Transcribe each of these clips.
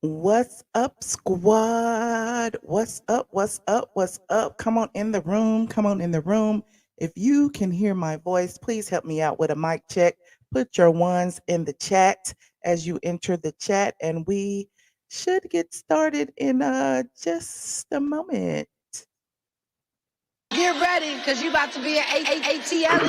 What's up, squad? What's up? What's up? What's up? Come on in the room. Come on in the room. If you can hear my voice, please help me out with a mic check. Put your ones in the chat as you enter the chat, and we should get started in just a moment. Get ready, because you about to be an ATLien.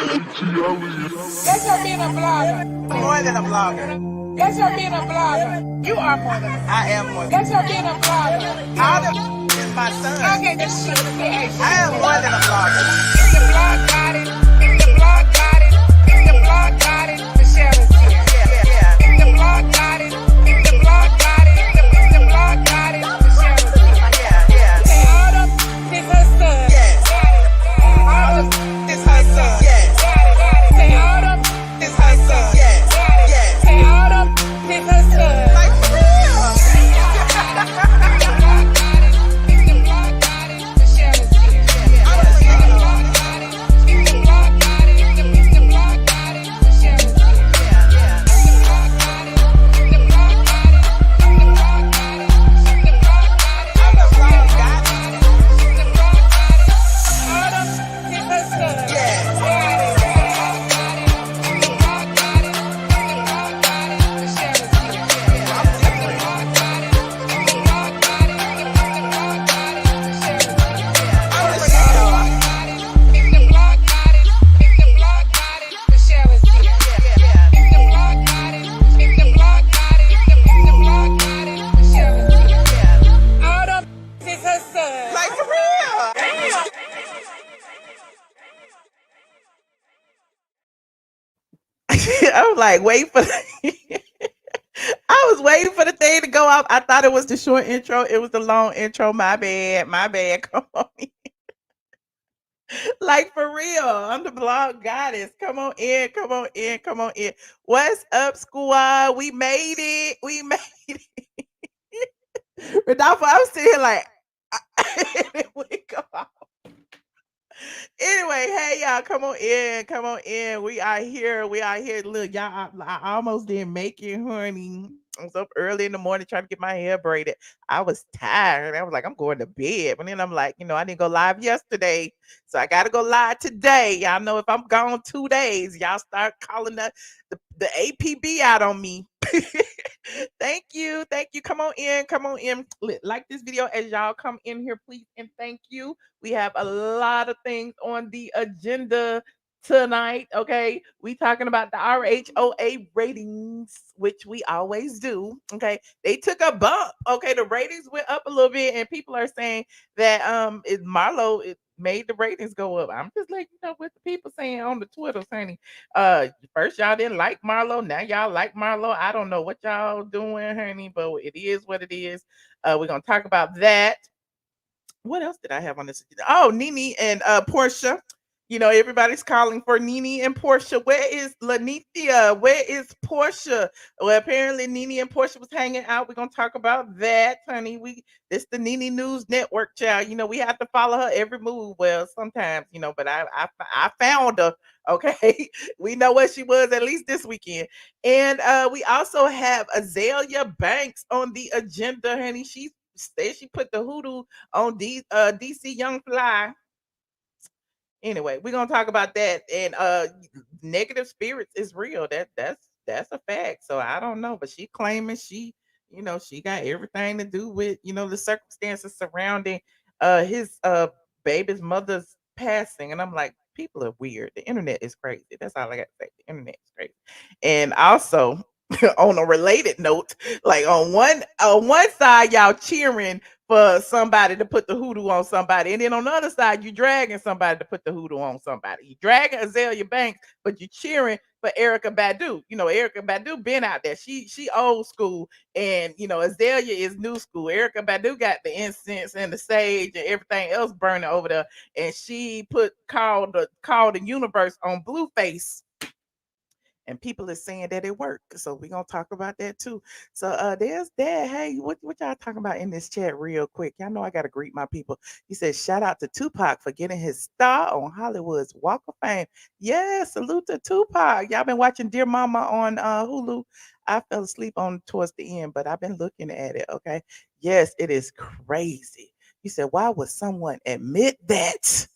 That's her being a blogger. More than a blogger. That's her being a blogger. You are more than I am more than That's her being a blogger. All of is my son. Okay, this shit. I am more than a blogger. If the blog got it, if the blog got it, if the blog got it, Michelle is here. Yeah. If the blog got it, if the blog got it, if the blog got it, Michelle is here. Yeah. Say Autumn, this her son. Yes. Autumn, This her son. Yes. say Autumn, This her son. Yes. Yes. say Autumn, this her son. Like for real. If the blog got it, Michelle is here. If the blog got it, if the blog got it, if the blog got it, Michelle is here. If the blog got it, if the blog got it, if the blog got it, if the blog got it, I'm the blog got it. if the blog got it, Autumn, this her son. Yes. Got it. If the blog got it, if the blog got it, Michelle is here. If the blog got it, if the blog got it, if the blog got it, Michelle is here. I'm the If the blog. blog got it, if the blog got it, if the blog got it, Michelle is here. If the blog got it, if the blog got it, if the blog got it, Michelle is here. Autumn is her son. Like for real. I was like, wait for I was waiting for the thing to go off. I thought it was the short intro. It was the long intro. My bad. My bad. Come on. Like for real. I'm the blog goddess. Come on in. Come on in. Come on in. What's up, squad? We made it. We made it. Rodolfo, I was sitting here like, it would go off. Anyway, hey y'all, come on in, come on in. We are here. We are here. Look, y'all, I almost didn't make it, honey. I was up early in the morning trying to get my hair braided. I was tired. I was like, I'm going to bed. But then I'm like, I didn't go live yesterday. So I gotta go live today. Y'all know if I'm gone 2 days, y'all start calling the APB out on me. Thank you. Thank you. Come on in. Come on in. Like this video as y'all come in here, please. And thank you. We have a lot of things on the agenda tonight. Okay. We talking about the RHOA ratings, which we always do. Okay. They took a bump. Okay. The ratings went up a little bit, and people are saying that Marlo made the ratings go up. I'm just letting you know what the people saying on the Twitter, saying first y'all didn't like Marlo, now y'all like Marlo. I don't know what y'all doing, honey, but it is what it is. We're gonna talk about that. What else did I have on this? Oh, Nene and Porsha. Everybody's calling for Nene and Porsha. Where is Lanithia? Where is Porsha? Well, apparently Nene and Porsha was hanging out. We're gonna talk about that, honey. This the Nene News Network, child. We have to follow her every move. Well, sometimes, but I found her. Okay, we know where she was at least this weekend, and we also have Azealia Banks on the agenda, honey. She said she put the hoodoo on DC YoungFly. Anyway, we're gonna talk about that. And negative spirits is real. That's a fact. So I don't know, but she claiming she got everything to do with the circumstances surrounding his baby's mother's passing. And I'm like, people are weird. The internet is crazy. That's all I got to say. The internet is crazy. And also, on a related note, like on one side, y'all cheering for somebody to put the hoodoo on somebody, and then on the other side, you dragging somebody to put the hoodoo on somebody. You dragging Azealia Banks, but you cheering for Erykah Badu. Erykah Badu been out there. She old school, and Azealia is new school. Erykah Badu got the incense and the sage and everything else burning over there, and she called the universe on Blueface. and people are saying that it worked. So we're gonna talk about that too. So there's that. Hey, what y'all talking about in this chat real quick? Y'all know I gotta greet my people. He said, shout out to Tupac for getting his star on Hollywood's Walk of Fame. Yeah, salute to Tupac. Y'all been watching Dear Mama on Hulu. I fell asleep on towards the end, but I've been looking at it. Okay. Yes, it is crazy. He said, why would someone admit that?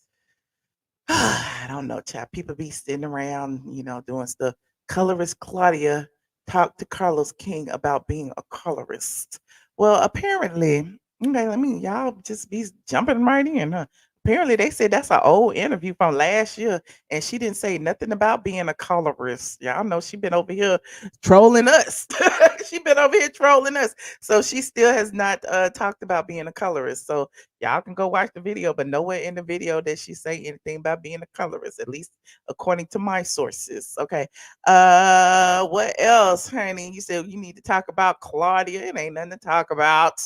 I don't know, child. People be sitting around, doing stuff. Colorist Claudia talked to Carlos King about being a colorist. Well, apparently, okay, y'all just be jumping right in, huh? Apparently, they said that's an old interview from last year, and she didn't say nothing about being a colorist. Y'all know she been over here trolling us. She been over here trolling us. So she still has not talked about being a colorist. So y'all can go watch the video, but nowhere in the video did she say anything about being a colorist, at least according to my sources. Okay. What else, honey? You said you need to talk about Claudia. It ain't nothing to talk about.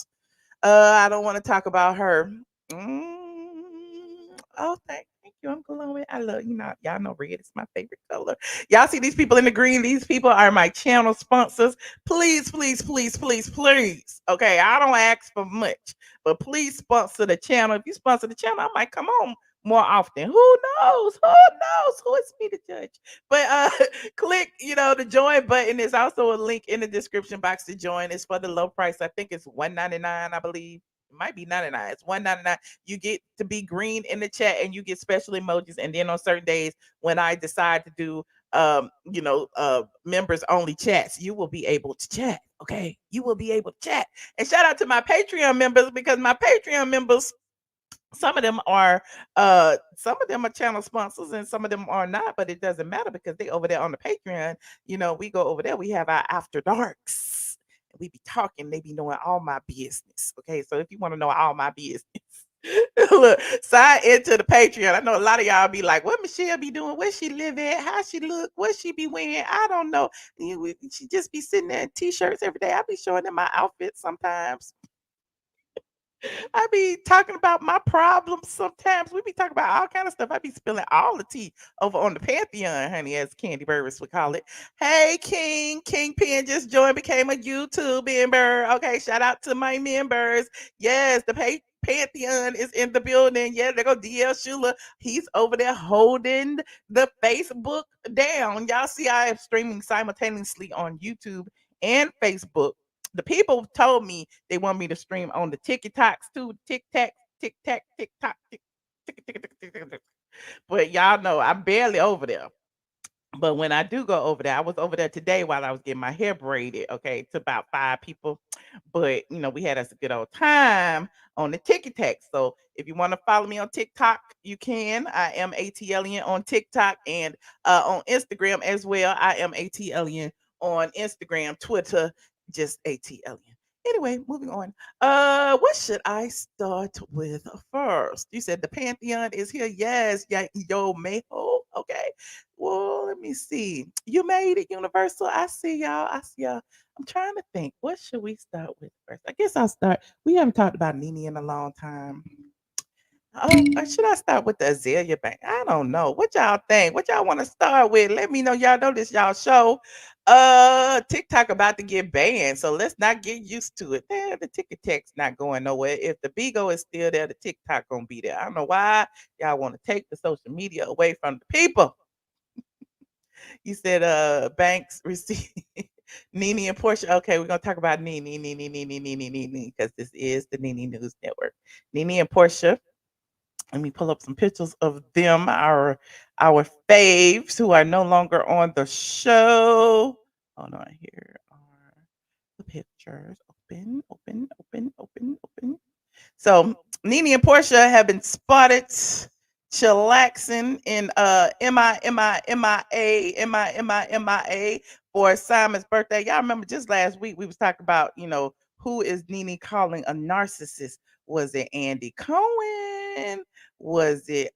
I don't want to talk about her. Oh, thank you, Uncle Owen. I love y'all know red is my favorite color. Y'all see these people in the green? These people are my channel sponsors. Please, please, please, please, please. Okay, I don't ask for much, but please sponsor the channel. If you sponsor the channel, I might come on more often. Who knows? Who knows? Who is me to judge? But click, the join button. Is also a link in the description box to join. It's for the low price. I think it's $1.99, I believe. It might be 99. It's 1.99. You get to be green in the chat and you get special emojis. And then on certain days when I decide to do members only chats, you will be able to chat. Okay. You will be able to chat. And shout out to my Patreon members, because my Patreon members, some of them are channel sponsors and some of them are not, but it doesn't matter because they over there on the Patreon. We go over there, we have our after darks. We be talking, they be knowing all my business. Okay, so if you want to know all my business, look, sign into the Patreon. I know a lot of y'all be like, what Michelle be doing? Where she live at? How she look? What she be wearing? I don't know. She just be sitting there in t-shirts every day. I be showing them my outfits sometimes. I be talking about my problems sometimes. We be talking about all kind of stuff. I be spilling all the tea over on the Pantheon, honey, as Kandi Burruss would call it. Hey, Kingpin just joined, became a YouTube member. Okay, shout out to my members. Yes, the Pantheon is in the building. Yeah, there go DL Shula. He's over there holding the Facebook down. Y'all see, I am streaming simultaneously on YouTube and Facebook. The people told me they want me to stream on the TikToks too. TikTok, tick. But y'all know I'm barely over there. But when I do go over there, I was over there today while I was getting my hair braided. Okay, to about 5 people. But we had us a good old time on the TikTok. So if you want to follow me on TikTok, you can. I am ATLien on TikTok and on Instagram as well. I am ATLien on Instagram, Twitter, just ATLien. Anyway, moving on. What should I start with first? You said the Pantheon is here. Yes, yeah, yo, Mayho. Okay. Well, let me see. You made it, Universal. I see y'all. I see y'all. I'm trying to think. What should we start with first? I guess I'll start. We haven't talked about Nene in a long time. Oh, or should I start with the Azealia Bank? I don't know. What y'all think? What y'all want to start with? Let me know. Y'all know this y'all show. TikTok about to get banned, so let's not get used to it. The TikTok's not going nowhere. If the Bigo is still there, the TikTok gonna be there. I don't know why y'all want to take the social media away from the people. You said Banks receive Nene and Portia. Okay, we're gonna talk about Nene, because this is the Nene News Network. Nene and Portia. Let me pull up some pictures of them, our faves who are no longer on the show. Hold on, here are the pictures. Open. So Nene and Portia have been spotted chillaxing in MIA for Simon's birthday. Y'all remember just last week we was talking about, who is Nene calling a narcissist? Was it Andy Cohen? Was it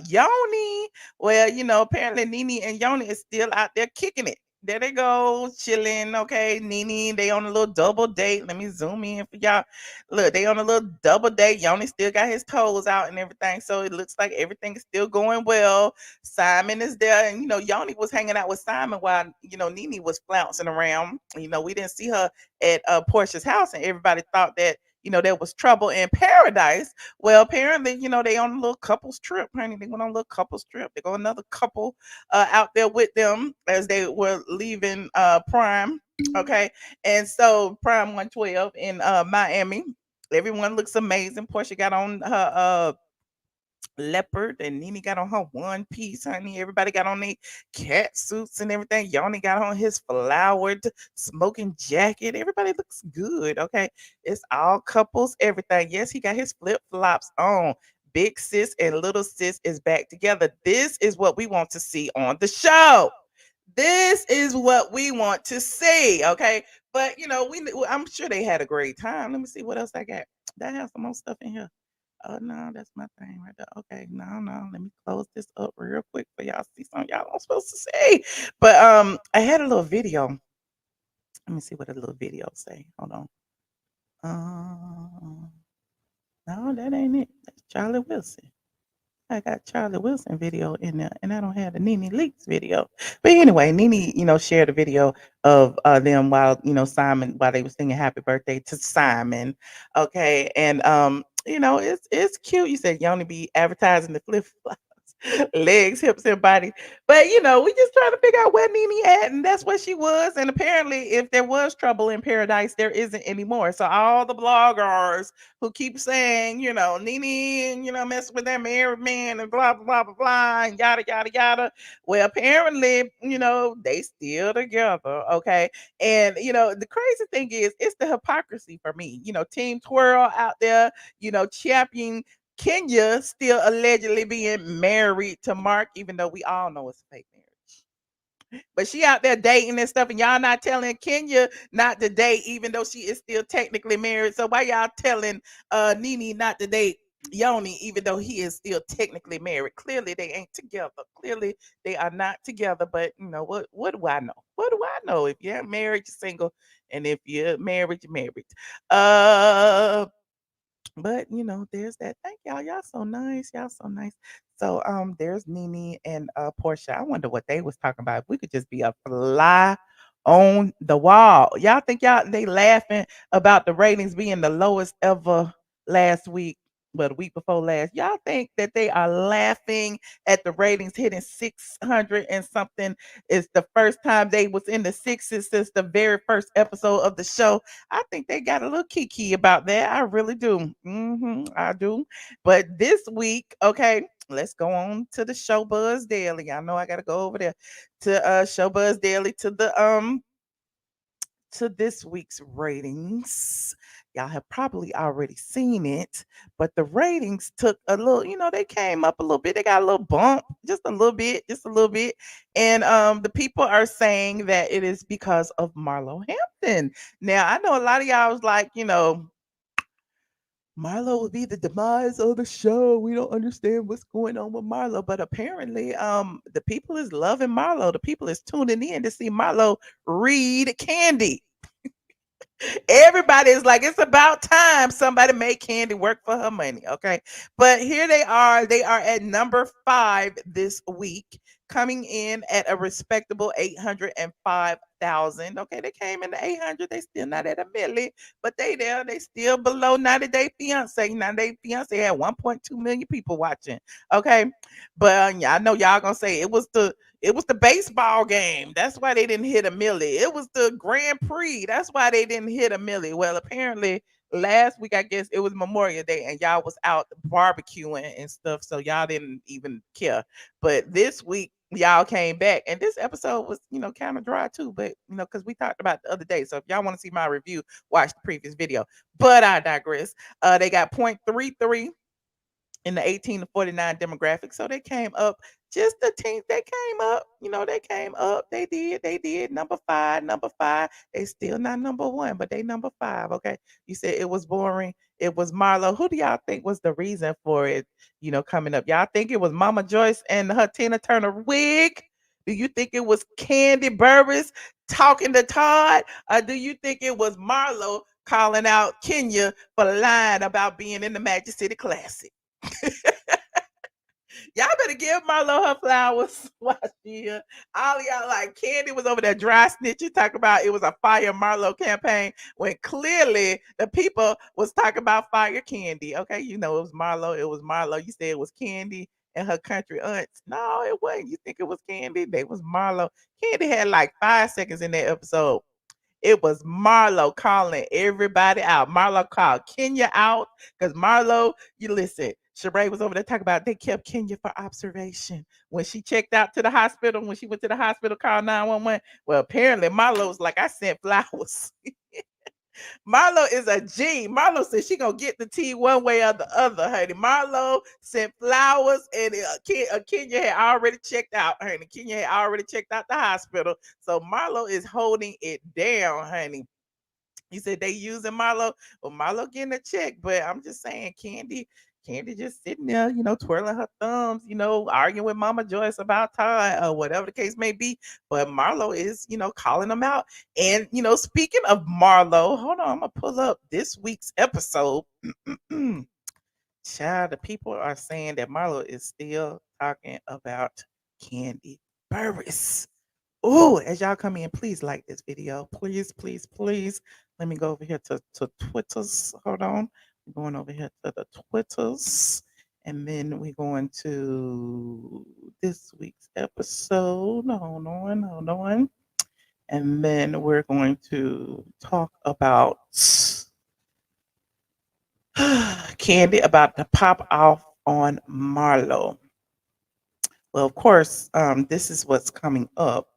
Yoni? Well, apparently Nene and Yoni is still out there kicking it. There they go, chilling. Okay, Nene, they on a little double date. Let me zoom in for y'all. Look, they on a little double date. Yoni still got his toes out and everything, so it looks like everything is still going well. Simon is there, and Yoni was hanging out with Simon while Nene was flouncing around. We didn't see her at Portia's house, and everybody thought that there was trouble in paradise. Well, apparently, they on a little couples trip, honey. They went on a little couples trip. They go another couple out there with them as they were leaving Prime. Okay. And so Prime 112 in Miami. Everyone looks amazing. Portia got on her leopard, and Nene got on her one piece, honey. Everybody got on their cat suits and everything. Yoni got on his flowered smoking jacket. Everybody looks good. Okay. It's all couples, everything. Yes, he got his flip flops on. Big sis and little sis is back together. This is what we want to see on the show. This is what we want to see. Okay. But I'm sure they had a great time. Let me see what else I got. I have some more stuff in here. Oh no, that's my thing right there. Okay, no, no. Let me close this up real quick for y'all see something y'all not supposed to see. But I had a little video. Let me see what a little video say. Hold on. No, that ain't it. That's Charlie Wilson. I got Charlie Wilson video in there, and I don't have the Nene Leaks video. But anyway, Nene, shared a video of them while Simon while they were singing "Happy Birthday" to Simon. Okay, and it's cute. You said you only be advertising the flip flops, legs, hips, and body. But we just trying to figure out where Nene at, and that's where she was. And apparently, if there was trouble in paradise, there isn't anymore. So all the bloggers who keep saying, Nene, messing with that married man and blah blah blah blah blah and yada yada yada. Well, apparently, they still together. Okay. And the crazy thing is it's the hypocrisy for me. Team Twirl out there, championing Kenya still allegedly being married to Marc, even though we all know it's a fake marriage. But she out there dating and stuff, and y'all not telling Kenya not to date, even though she is still technically married. So why y'all telling Nene not to date Yoni, even though he is still technically married? Clearly they ain't together. Clearly they are not together. But what do I know? What do I know? If you're married, you're single, and if you're married, you're married. Uh but there's that. Thank y'all. Y'all so nice. Y'all so nice. So there's Nene and Portia. I wonder what they was talking about. If we could just be a fly on the wall. Y'all think y'all they laughing about the ratings being the lowest ever last week, but the week before last. Y'all think that they are laughing at the ratings hitting 600 and something is the first time they was in the sixes since the very first episode of the show. I think they got a little kiki about that. I really do. I do. But this week, okay, let's go on to the Showbuzz Daily. I know I gotta go over there to Showbuzz Daily to this week's ratings. Y'all have probably already seen it, but the ratings took a little, they came up a little bit. They got a little bump, just a little bit, just a little bit. And the people are saying that it is because of Marlo Hampton. Now, I know a lot of y'all was like, Marlo will be the demise of the show. We don't understand what's going on with Marlo, but apparently, the people is loving Marlo. The people is tuning in to see Marlo read Kandi. Everybody is like, it's about time somebody make Kandi work for her money. Okay. But here they are. They are at number 5 this week, coming in at a respectable 805,000. Okay. They came in the 800. They still not at a million, but they there. They still below 90 Day Fiance. 90 Day Fiance had 1.2 million people watching. Okay. But yeah, I know y'all gonna say it was the baseball game. That's why they didn't hit a milli. It was the Grand Prix. That's why they didn't hit a milli. Well, apparently last week, I guess it was Memorial Day and y'all was out barbecuing and stuff. So y'all didn't even care. But this week, y'all came back. And this episode was, kind of dry too. But, because we talked about the other day. So if y'all want to see my review, watch the previous video. But I digress. They got 0.33 in the 18 to 49 demographic. So they came up just the teams. They came up, they came up. They did. Number five, number five. They still not number one, but they number five. Okay. You said it was boring. It was Marlo. Who do y'all think was the reason for it, coming up? Y'all think it was Mama Joyce and her Tina Turner wig? Do you think it was Kandi Burruss talking to Todd? Or do you think it was Marlo calling out Kenya for lying about being in the Magic City Classic? Y'all better give Marlo her flowers. Watch here. All y'all like Kandi was over there dry snitching, talking about it was a fire Marlo campaign when clearly the people was talking about fire Kandi. Okay, you know it was Marlo. It was Marlo. You said it was Kandi and her country aunts. No, it wasn't. You think it was Kandi? They was Marlo. Kandi had like 5 seconds in that episode. It was Marlo calling everybody out. Marlo called Kenya out because Marlo, you listen, Sheree was over there talking about they kept Kenya for observation. When she checked out to the hospital, when she went to the hospital, called 911. Well, apparently Marlo was like, I sent flowers. Marlo is a G. Marlo said she gonna get the tea one way or the other, honey. Marlo sent flowers, and Kenya had already checked out, honey. Kenya had already checked out the hospital, so Marlo is holding it down, honey. He said they using Marlo. Well, Marlo getting a check, but I'm just saying, Kandi just sitting there, twirling her thumbs, arguing with Mama Joyce about Todd or whatever the case may be. But Marlo is, calling them out. And, speaking of Marlo, hold on, I'm gonna pull up this week's episode. Child, the people are saying that Marlo is still talking about Kandi Burruss. Oh, as y'all come in, please like this video. Please, please, please. Let me go over here to Twitter's. Hold on. We're going over here to the Twitters. And then we're going to this week's episode. Hold on. And then we're going to talk about Kandi about to pop off on Marlo. Well, of course, this is what's coming up.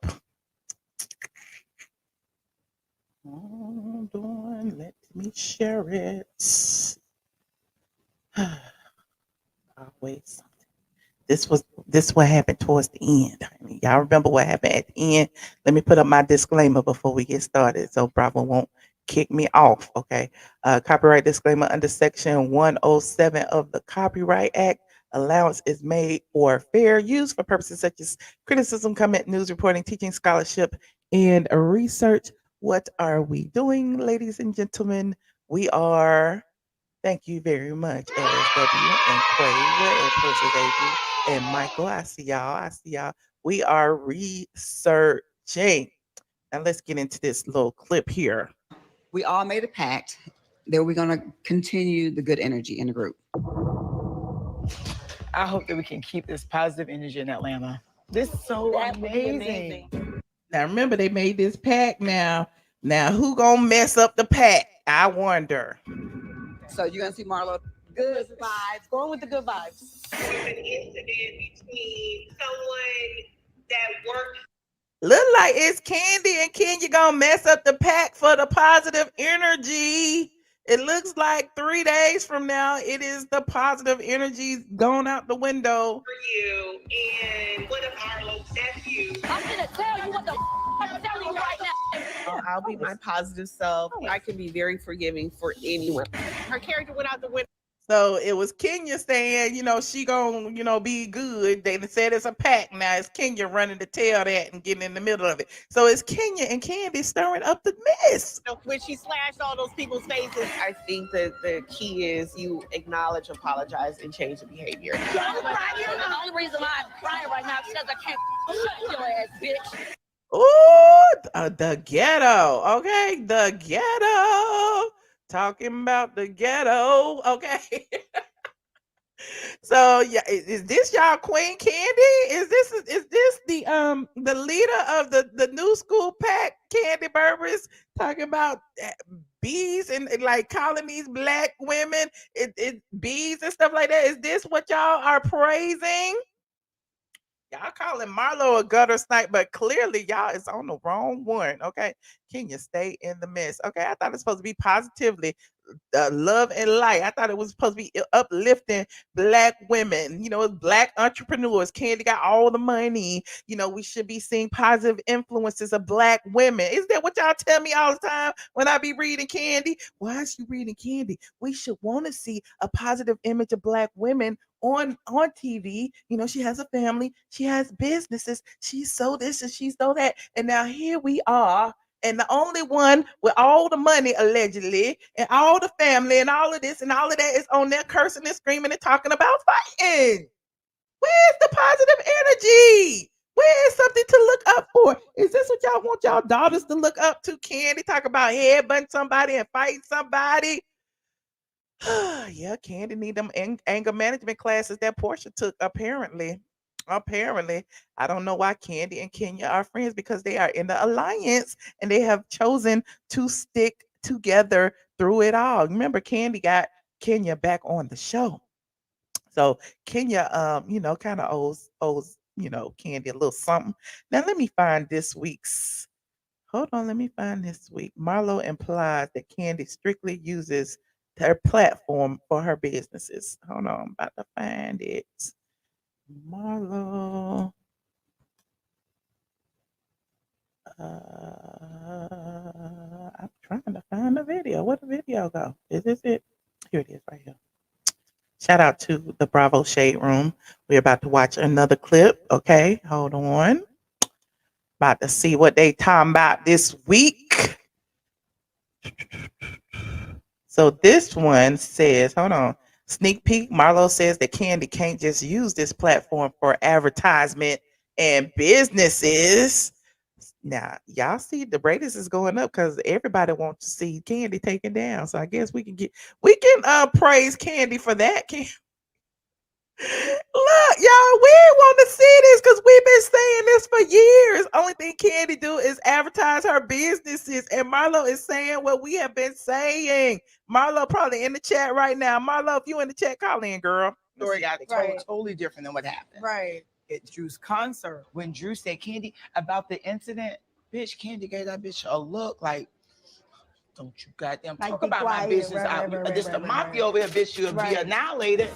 Hold on, let me share it. I'll wait something. This what happened towards the end. Honey. Y'all remember what happened at the end? Let me put up my disclaimer before we get started, so Bravo won't kick me off. Okay. Copyright disclaimer under Section 107 of the Copyright Act. Allowance is made for fair use for purposes such as criticism, comment, news reporting, teaching, scholarship, and research. What are we doing, ladies and gentlemen? We are, thank you very much, LSW and Quaver and Princess AG and Michael. I see y'all. We are researching. Now let's get into this little clip here. We all made a pact that we're going to continue the good energy in the group. I hope that we can keep this positive energy in Atlanta. This is so amazing. Now remember, they made this pact now. Now who gonna mess up the pact? I wonder. So you're gonna see Marlo. Good vibes. Going with the good vibes. An incident between someone that worked. Look like it's Kandi and Kenya gonna mess up the pact for the positive energy. It looks like 3 days from now, it is the positive energy going out the window. For you and one of Marlo's nephews. I'm gonna tell you what the I'm telling you right now. I'll be my positive self. I can be very forgiving for anyone. Her character went out the window. So it was Kenya saying, she gonna, be good. They said it's a pact. Now it's Kenya running to tell that and getting in the middle of it. So it's Kenya and Kandi stirring up the mess. When she slashed all those people's faces, I think that the key is you acknowledge, apologize, and change the behavior. The only reason why I'm crying right now is because I can't shut your ass, bitch. Ooh, the ghetto. Okay, the ghetto. Talking about the ghetto. Okay. So yeah, is this y'all Queen Kandi? Is this the leader of the new school pack, Kandi Burruss, talking about bees and like calling these black women it bees and stuff like that? Is this what y'all are praising? Y'all calling Marlo a gutter snipe, but clearly y'all is on the wrong one. Okay. Kenya, stay in the mess. Okay, I thought it's supposed to be positively love and light. I thought it was supposed to be uplifting black women. It's black entrepreneurs. Kandi got all the money. We should be seeing positive influences of black women. Is that what y'all tell me all the time when I be reading Kandi? Why is you reading Kandi? We should want to see a positive image of black women on TV. She has a family, she has businesses, she's so this and she's so that. And now here we are, and the only one with all the money allegedly and all the family and all of this and all of that is on there cursing and screaming and talking about fighting. Where's the positive energy? Where is something to look up for? Is this what y'all want y'all daughters to look up to? Kandi talk about headbutting somebody and fighting somebody? Yeah, Kandi need them anger management classes that Porsha took. Apparently, I don't know why Kandi and Kenya are friends, because they are in the alliance and they have chosen to stick together through it all. Remember, Kandi got Kenya back on the show, so Kenya, kind of owes Kandi a little something. Now let me find this week's. Hold on, let me find this week. Marlo implies that Kandi strictly uses her platform for her businesses. Hold on, I'm about to find it. Marlo. I'm trying to find the video. Where the video go? Is this it? Here it is, right here. Shout out to the Bravo Shade Room. We're about to watch another clip. Okay, hold on. About to see what they talking about this week. So this one says, hold on. Sneak peek. Marlo says that Kandi can't just use this platform for advertisement and businesses. Now, y'all see the ratings is going up because everybody wants to see Kandi taken down. So I guess we can praise Kandi for that. Look, y'all, we want to see this because we've been saying this for years. Only thing Kandi do is advertise her businesses, and Marlo is saying what we have been saying. Marlo probably in the chat right now. Marlo, if you in the chat, call in, girl. Story got Right. totally different than what happened. Right. At Drew's concert, when Drew said Kandi about the incident, bitch, Kandi gave that bitch a look like, don't you goddamn Like, talk be about my quiet. business. This the mafia over here, bitch. You'll be annihilated.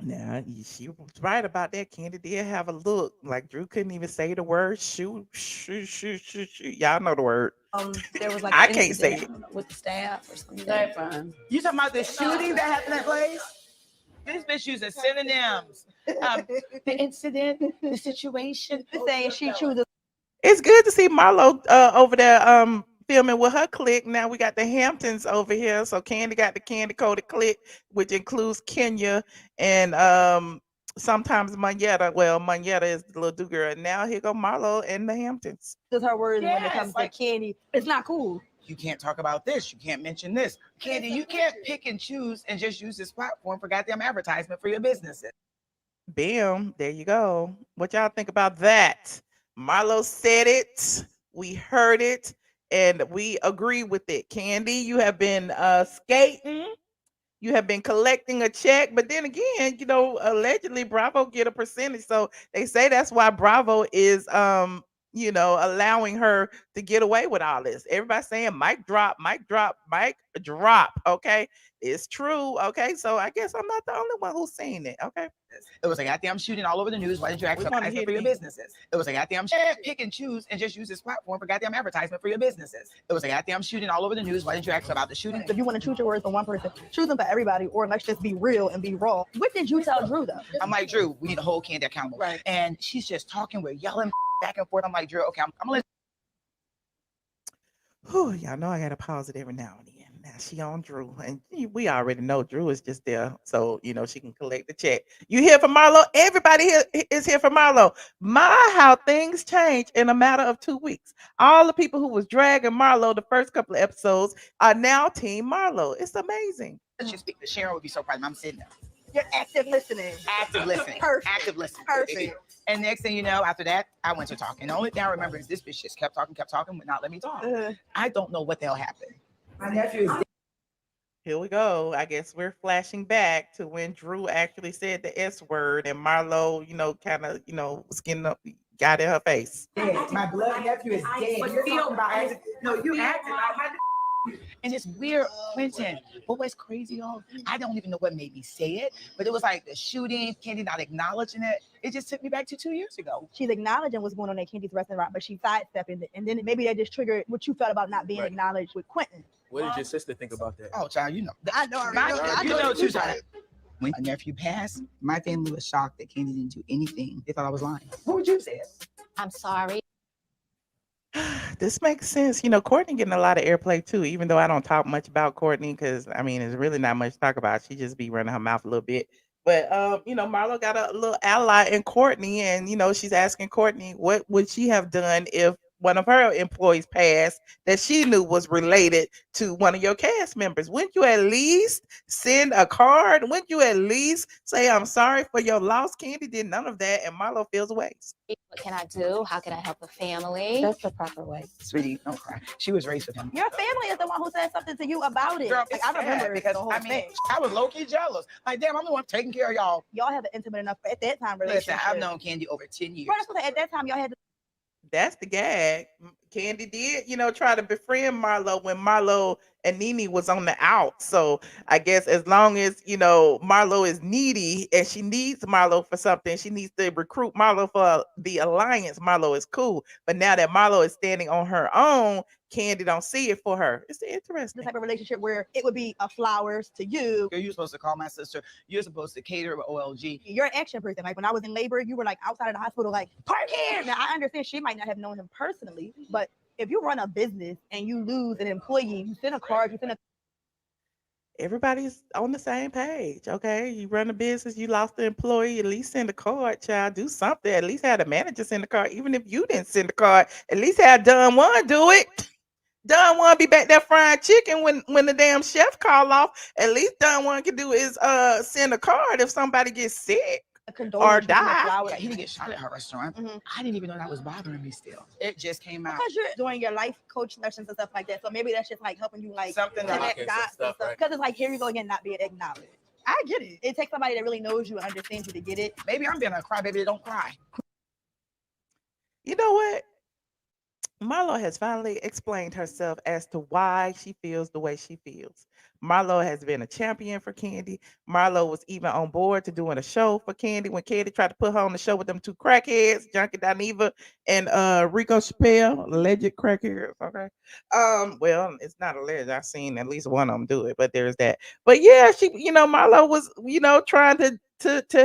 Now, she was right about that. Kandi did have a look. Like, Drew couldn't even say the word shoot. Y'all know the word. There was like I an can't say incident with the staff or something. You talking about the shooting that happened at place? This bitch using synonyms. The incident, the situation. Saying she chooses. It's good to see Marlo over there filming with her clique. Now we got the Hamptons over here. So Kandi got the Kandi Coated clique, which includes Kenya and sometimes Manetta. Well, Manetta is the little do girl. And now here go Marlo and the Hamptons. Because her words when it comes like, to Kandi, it's not cool. You can't talk about this. You can't mention this. Kandi, you can't pick and choose and just use this platform for goddamn advertisement for your businesses. Bam, there you go. What y'all think about that? Marlo said it. We heard it. And we agree with it. Kandi, you have been skating. You have been collecting a check, but then again, allegedly Bravo get a percentage. So they say that's why Bravo is allowing her to get away with all this. Everybody saying mic drop, mic drop, mic drop. Okay. It's true. Okay. So I guess I'm not the only one who's saying it. Okay. It was a goddamn shooting all over the news. Why did you ask for your businesses? It was a goddamn pick and choose and just use this platform for goddamn advertisement for your businesses. It was a goddamn shooting all over the news. Why didn't you ask about the shooting? If you want to choose your words for one person, choose them for everybody, or let's just be real and be raw. What did you tell Drew though? I'm like, Drew, we need to hold Kandi accountable. Right. And she's just talking, we're yelling back and forth. I'm like, Drew, okay, I'm gonna Whew, y'all know I gotta pause it every now and then. Now she on Drew, and we already know Drew is just there, so she can collect the check. You here for Marlo? Everybody here is here for Marlo. My, how things change in a matter of 2 weeks. All the people who was dragging Marlo the first couple of episodes are now Team Marlo. It's amazing. let you speak to Sharon would be so proud of me. I'm sitting there. You're active listening. Active listening. Perfect. Active listening. Perfect. And next thing you know, after that, I went to talking. The only thing I remember is this bitch just kept talking, would not let me talk. I don't know what the hell happened. My nephew is Here we go. I guess we're flashing back to when Drew actually said the S word and Marlo, kind of, was getting up, got in her face. Dead. My blood nephew is dead. But you're talking about acting. No, you acting like my. And it's weird, Quentin. What was crazy, y'all? I don't even know what made me say it, but it was like the shooting, Kandi not acknowledging it. It just took me back to 2 years ago. She's acknowledging what's going on at Kandi's restaurant, but she's sidestepping it. And then maybe that just triggered what you felt about not being acknowledged with Quentin. What did your sister think about that? Oh, child, you know. I know. You know too, child. When my nephew passed, my family was shocked that Kandi didn't do anything. They thought I was lying. What would you say? I'm sorry. This makes sense. Courtney getting a lot of airplay too, even though I don't talk much about Courtney because I mean, there's really not much to talk about. She just be running her mouth a little bit. But Marlo got a little ally in Courtney, and she's asking Courtney what would she have done if one of her employees passed that she knew was related to one of your cast members. Wouldn't you at least send a card? Wouldn't you at least say, I'm sorry for your loss? Kandi did none of that, and Marlo feels ways. What can I do? How can I help the family? That's the proper way. Sweetie, don't cry. She was raised with him. Your family is the one who said something to you about it. Girl, I remember because the whole thing. I was low-key jealous. Like, damn, I'm the one taking care of y'all. Y'all have an intimate enough at that time relationship. Listen, I've known Kandi over 10 years. Right, at that time, y'all had. That's the gag. Kandi did, try to befriend Marlo when Marlo and Nene was on the out. So I guess as long as, Marlo is needy and she needs Marlo for something, she needs to recruit Marlo for the alliance. Marlo is cool. But now that Marlo is standing on her own, Kandi don't see it for her. It's interesting. The type of relationship where it would be flowers to you. You're supposed to call my sister. You're supposed to cater with OLG. You're an action person. Like when I was in labor, you were like outside of the hospital, like, park here. Now I understand she might not have known him personally, but if you run a business and you lose an employee, you send a card, you send a. Everybody's on the same page, okay? You run a business, you lost the employee, at least send a card, child. Do something. At least have the manager send a card. Even if you didn't send a card, at least have Don Juan do it. Don Juan be back there frying chicken when the damn chef call off. At least Don Juan can do is send a card if somebody gets sick or die. He didn't get shot at her restaurant. I didn't even know that was bothering me still. It just came out. Because you're doing your life coach lessons and stuff like that. So maybe that's just like helping you like something connect dots and stuff. Because it's like, here you go again, not being acknowledged. I get it. It takes somebody that really knows you and understands you to get it. Maybe I'm being a crybaby that don't cry. You know what? Marlo has finally explained herself as to why she feels the way she feels. Marlo has been a champion for Kandi. Marlo was even on board to doing a show for Kandi when Kandi tried to put her on the show with them two crackheads, Junkie Dineva and Rico Chappelle, alleged crackheads. Okay. Well, it's not alleged. I've seen at least one of them do it, but there's that. But yeah, she, Marlo was, trying to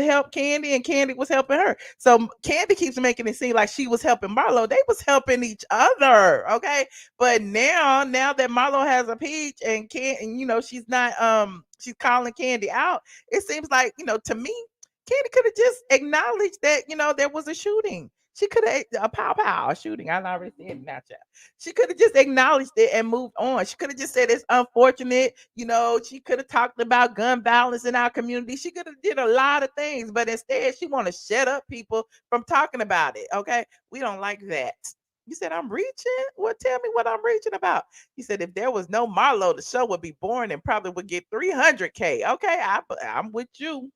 help Kandi, and Kandi was helping her. So Kandi keeps making it seem like she was helping Marlo. They was helping each other, okay? But now that Marlo has a peach and she's not she's calling Kandi out, it seems like, to me, Kandi could have just acknowledged that, there was a shooting. She could have a shooting. I already said it, not child. She could have just acknowledged it and moved on. She could have just said it's unfortunate. She could have talked about gun violence in our community. She could have did a lot of things, but instead she want to shut up people from talking about it. Okay, we don't like that. You said I'm reaching? Well, tell me what I'm reaching about. You said if there was no Marlo, the show would be boring and probably would get 300K. Okay, I'm with you.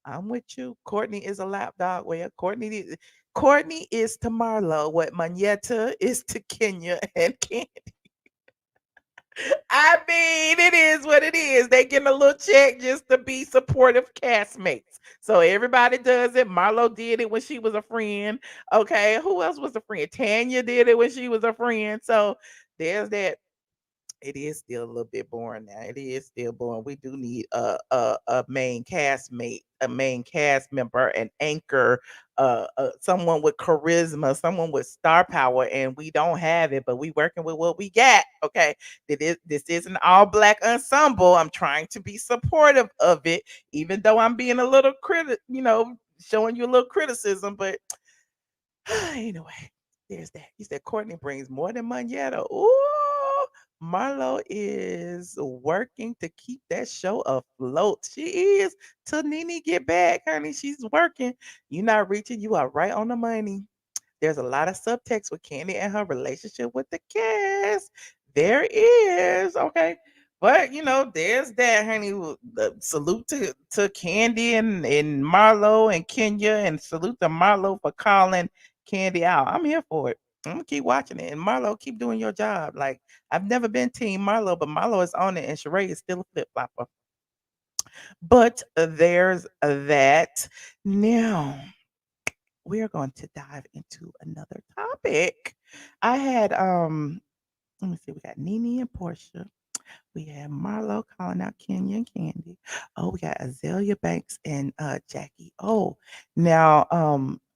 I'm with you. Courtney is a lapdog. Well, Courtney is to Marlo what Manetta is to Kenya and Kandi. I mean, it is what it is. They getting a little check just to be supportive castmates. So everybody does it. Marlo did it when she was a friend. Okay, who else was a friend? Tanya did it when she was a friend. So there's that. It is still a little bit boring now. It is still boring. We do need a main castmate, a main cast member, an anchor, someone with charisma, someone with star power, and we don't have it, but we working with what we got. Okay, this is an all black ensemble. I'm trying to be supportive of it, even though I'm being a little showing you a little criticism. But anyway, there's that. You said Courtney brings more than Manetta. Ooh. Marlo is working to keep that show afloat. She is. Till Nene get back, honey. She's working. You're not reaching. You are right on the money. There's a lot of subtext with Kandi and her relationship with the cast. There is. Okay. But there's that, honey. Salute to Kandi and Marlo and Kenya, and salute to Marlo for calling Kandi out. I'm here for it. I'm gonna keep watching it, and Marlo, keep doing your job. Like, I've never been Team Marlo, but Marlo is on it, and Sheree is still a flip flopper. But there's that. Now we are going to dive into another topic. I had Let me see. We got Nene and Portia. We have Marlo calling out Kenya and Kandi. Oh, we got Azealia Banks and Jacky Oh. Now,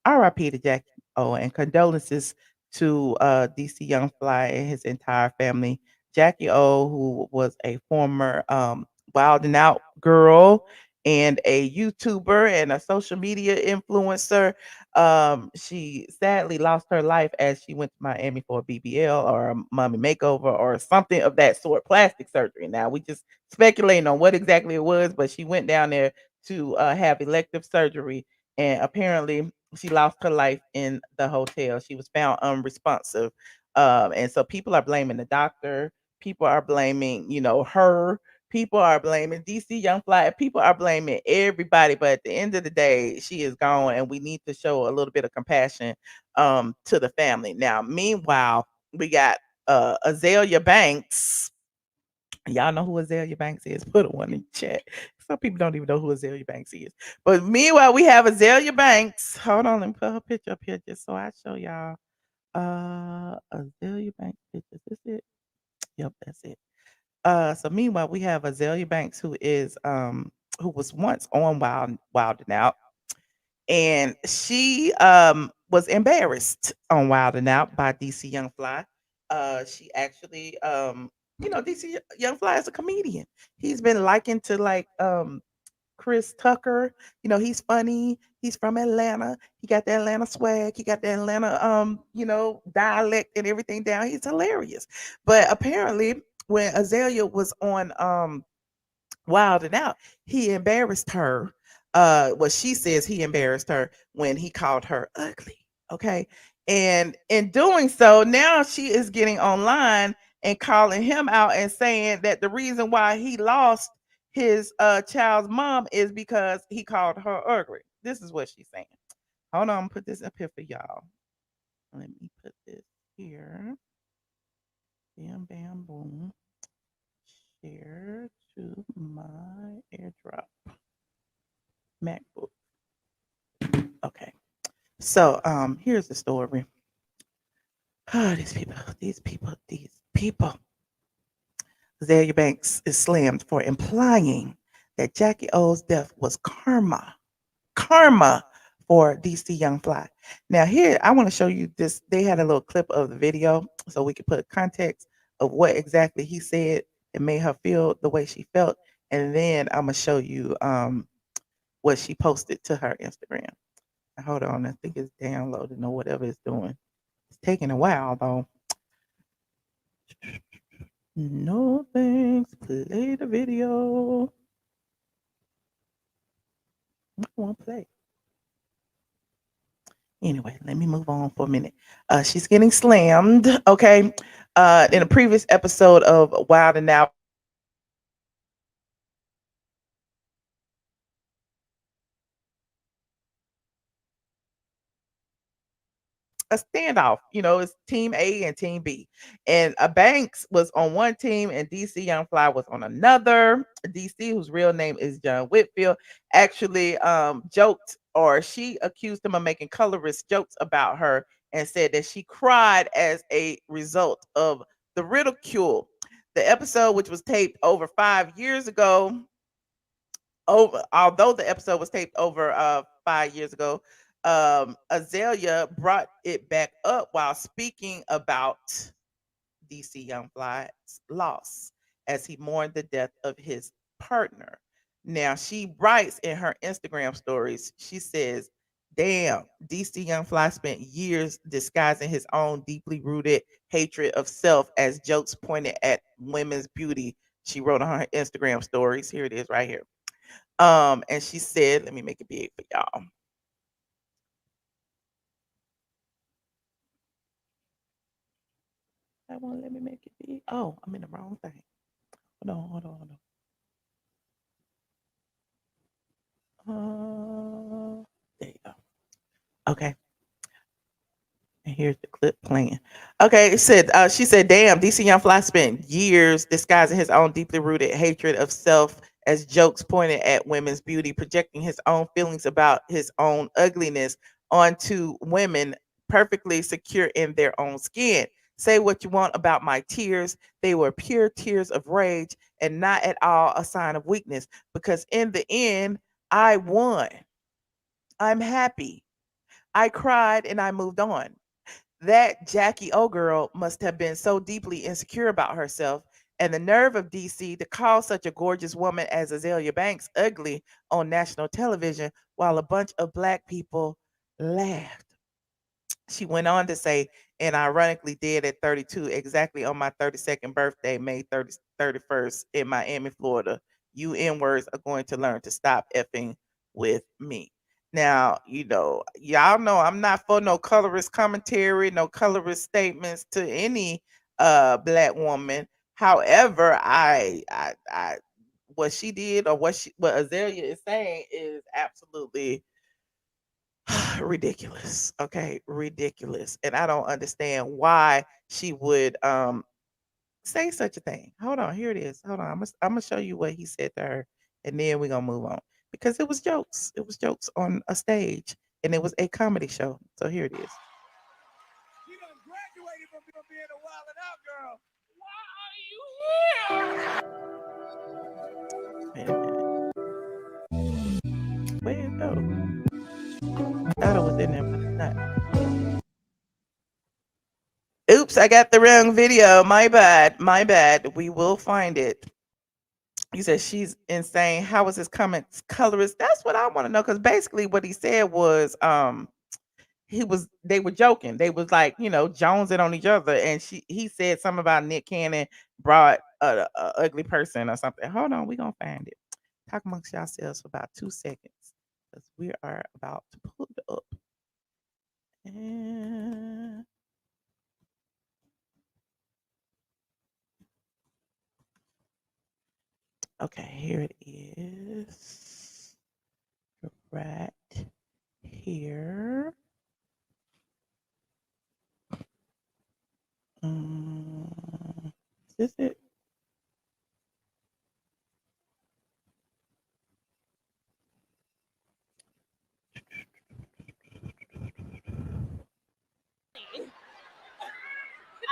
RIP to Jacky Oh, and condolences to DC YoungFly and his entire family. Jacky O, who was a former Wild and Out girl and a YouTuber and a social media influencer. She sadly lost her life as she went to Miami for a BBL or a mommy makeover or something of that sort, plastic surgery. Now we just speculating on what exactly it was, but she went down there to have elective surgery, and apparently she lost her life in the hotel. She was found unresponsive, and so people are blaming the doctor. People are blaming, her. People are blaming DC Young Fly. People are blaming everybody, but at the end of the day, she is gone, and we need to show a little bit of compassion to the family. Now, meanwhile, we got Azealia Banks. Y'all know who Azealia Banks is? Put a one in chat. Some people don't even know who Azealia Banks is. But meanwhile, we have Azealia Banks. Hold on, let me put her picture up here just so I show y'all. Azealia Banks picture. Is this it? Yep, that's it. So meanwhile, we have Azealia Banks, who was once on Wild and Out, and she was embarrassed on Wild and Out by DC Young Fly. She actually DC Young Fly is a comedian. He's been likened to like Chris Tucker. He's funny. He's from Atlanta. He got the Atlanta swag. He got the Atlanta dialect and everything down. He's hilarious. But apparently when Azalea was on Wild and Out, he embarrassed her. What she says, he embarrassed her when he called her ugly. Okay. And in doing so, now she is getting online and calling him out and saying that the reason why he lost his child's mom is because he called her ugly. This is what she's saying. Hold on, put this up here for y'all. Let me put this here. Bam, bam, boom. Share to my AirDrop MacBook. Okay. So here's the story. Oh, these people. Azealia Banks is slammed for implying that Jacky O's death was karma for DC Young Fly. Now here I want to show you this. They had a little clip of the video so we could put context of what exactly he said and made her feel the way she felt. And then I'm gonna show you what she posted to her Instagram. Hold on, I think it's downloading or whatever it's doing. It's taking a while though. No thanks. Play the video. I won't play. Anyway, let me move on for a minute. She's getting slammed. Okay. In a previous episode of Wild and Out, a standoff. It's team A and team B. And Banks was on one team and DC Young Fly was on another. DC, whose real name is John Whitfield, actually joked, or she accused him of making colorist jokes about her and said that she cried as a result of the ridicule. The episode, which was taped over 5 years ago, although the episode was taped over 5 years ago, Azealia brought it back up while speaking about DC Young Fly's loss as he mourned the death of his partner. Now she writes in her Instagram stories, she says, "Damn, DC Young Fly spent years disguising his own deeply rooted hatred of self as jokes pointed at women's beauty." She wrote on her Instagram stories. Here it is right here. And she said, let me make it big for y'all. That won't let me make it big. Oh, I'm in the wrong thing. Hold on, hold on. There you go. Okay. And here's the clip playing. Okay, it said she said, "Damn, DC YoungFly spent years disguising his own deeply rooted hatred of self as jokes pointed at women's beauty, projecting his own feelings about his own ugliness onto women, perfectly secure in their own skin. Say what you want about my tears; they were pure tears of rage and not at all a sign of weakness. Because in the end, I won. I'm happy. I cried and I moved on. That Jacky O girl must have been so deeply insecure about herself, and the nerve of DC to call such a gorgeous woman as Azealia Banks ugly on national television while a bunch of black people laughed." She went on to say, "And ironically dead at 32, exactly on my 32nd birthday, May 31st in Miami, Florida. You N-words are going to learn to stop effing with me." Now, y'all know I'm not for no colorist commentary, no colorist statements to any black woman. However, I what she did or what Azalea is saying is absolutely ridiculous. Okay, ridiculous. And I don't understand why she would say such a thing. Hold on, here it is. Hold on. I'm gonna show you what he said to her, and then we're gonna move on. Because it was jokes. It was jokes on a stage, and it was a comedy show. So here it is. You done graduated from being a wild and out girl. Wait a minute. Where it go? I thought it was in there, but it's not. Oops, I got the wrong video. My bad. My bad. We will find it. He said she's insane. How was his comments colorist? That's what I want to know. Because basically what he said was they were joking. They was like, jonesing on each other. And he said something about Nick Cannon brought a ugly person or something. Hold on, we're gonna find it. Talk amongst yourselves for about 2 seconds. Because we are about to pull it up. And okay, here it is. Right here. Is this it?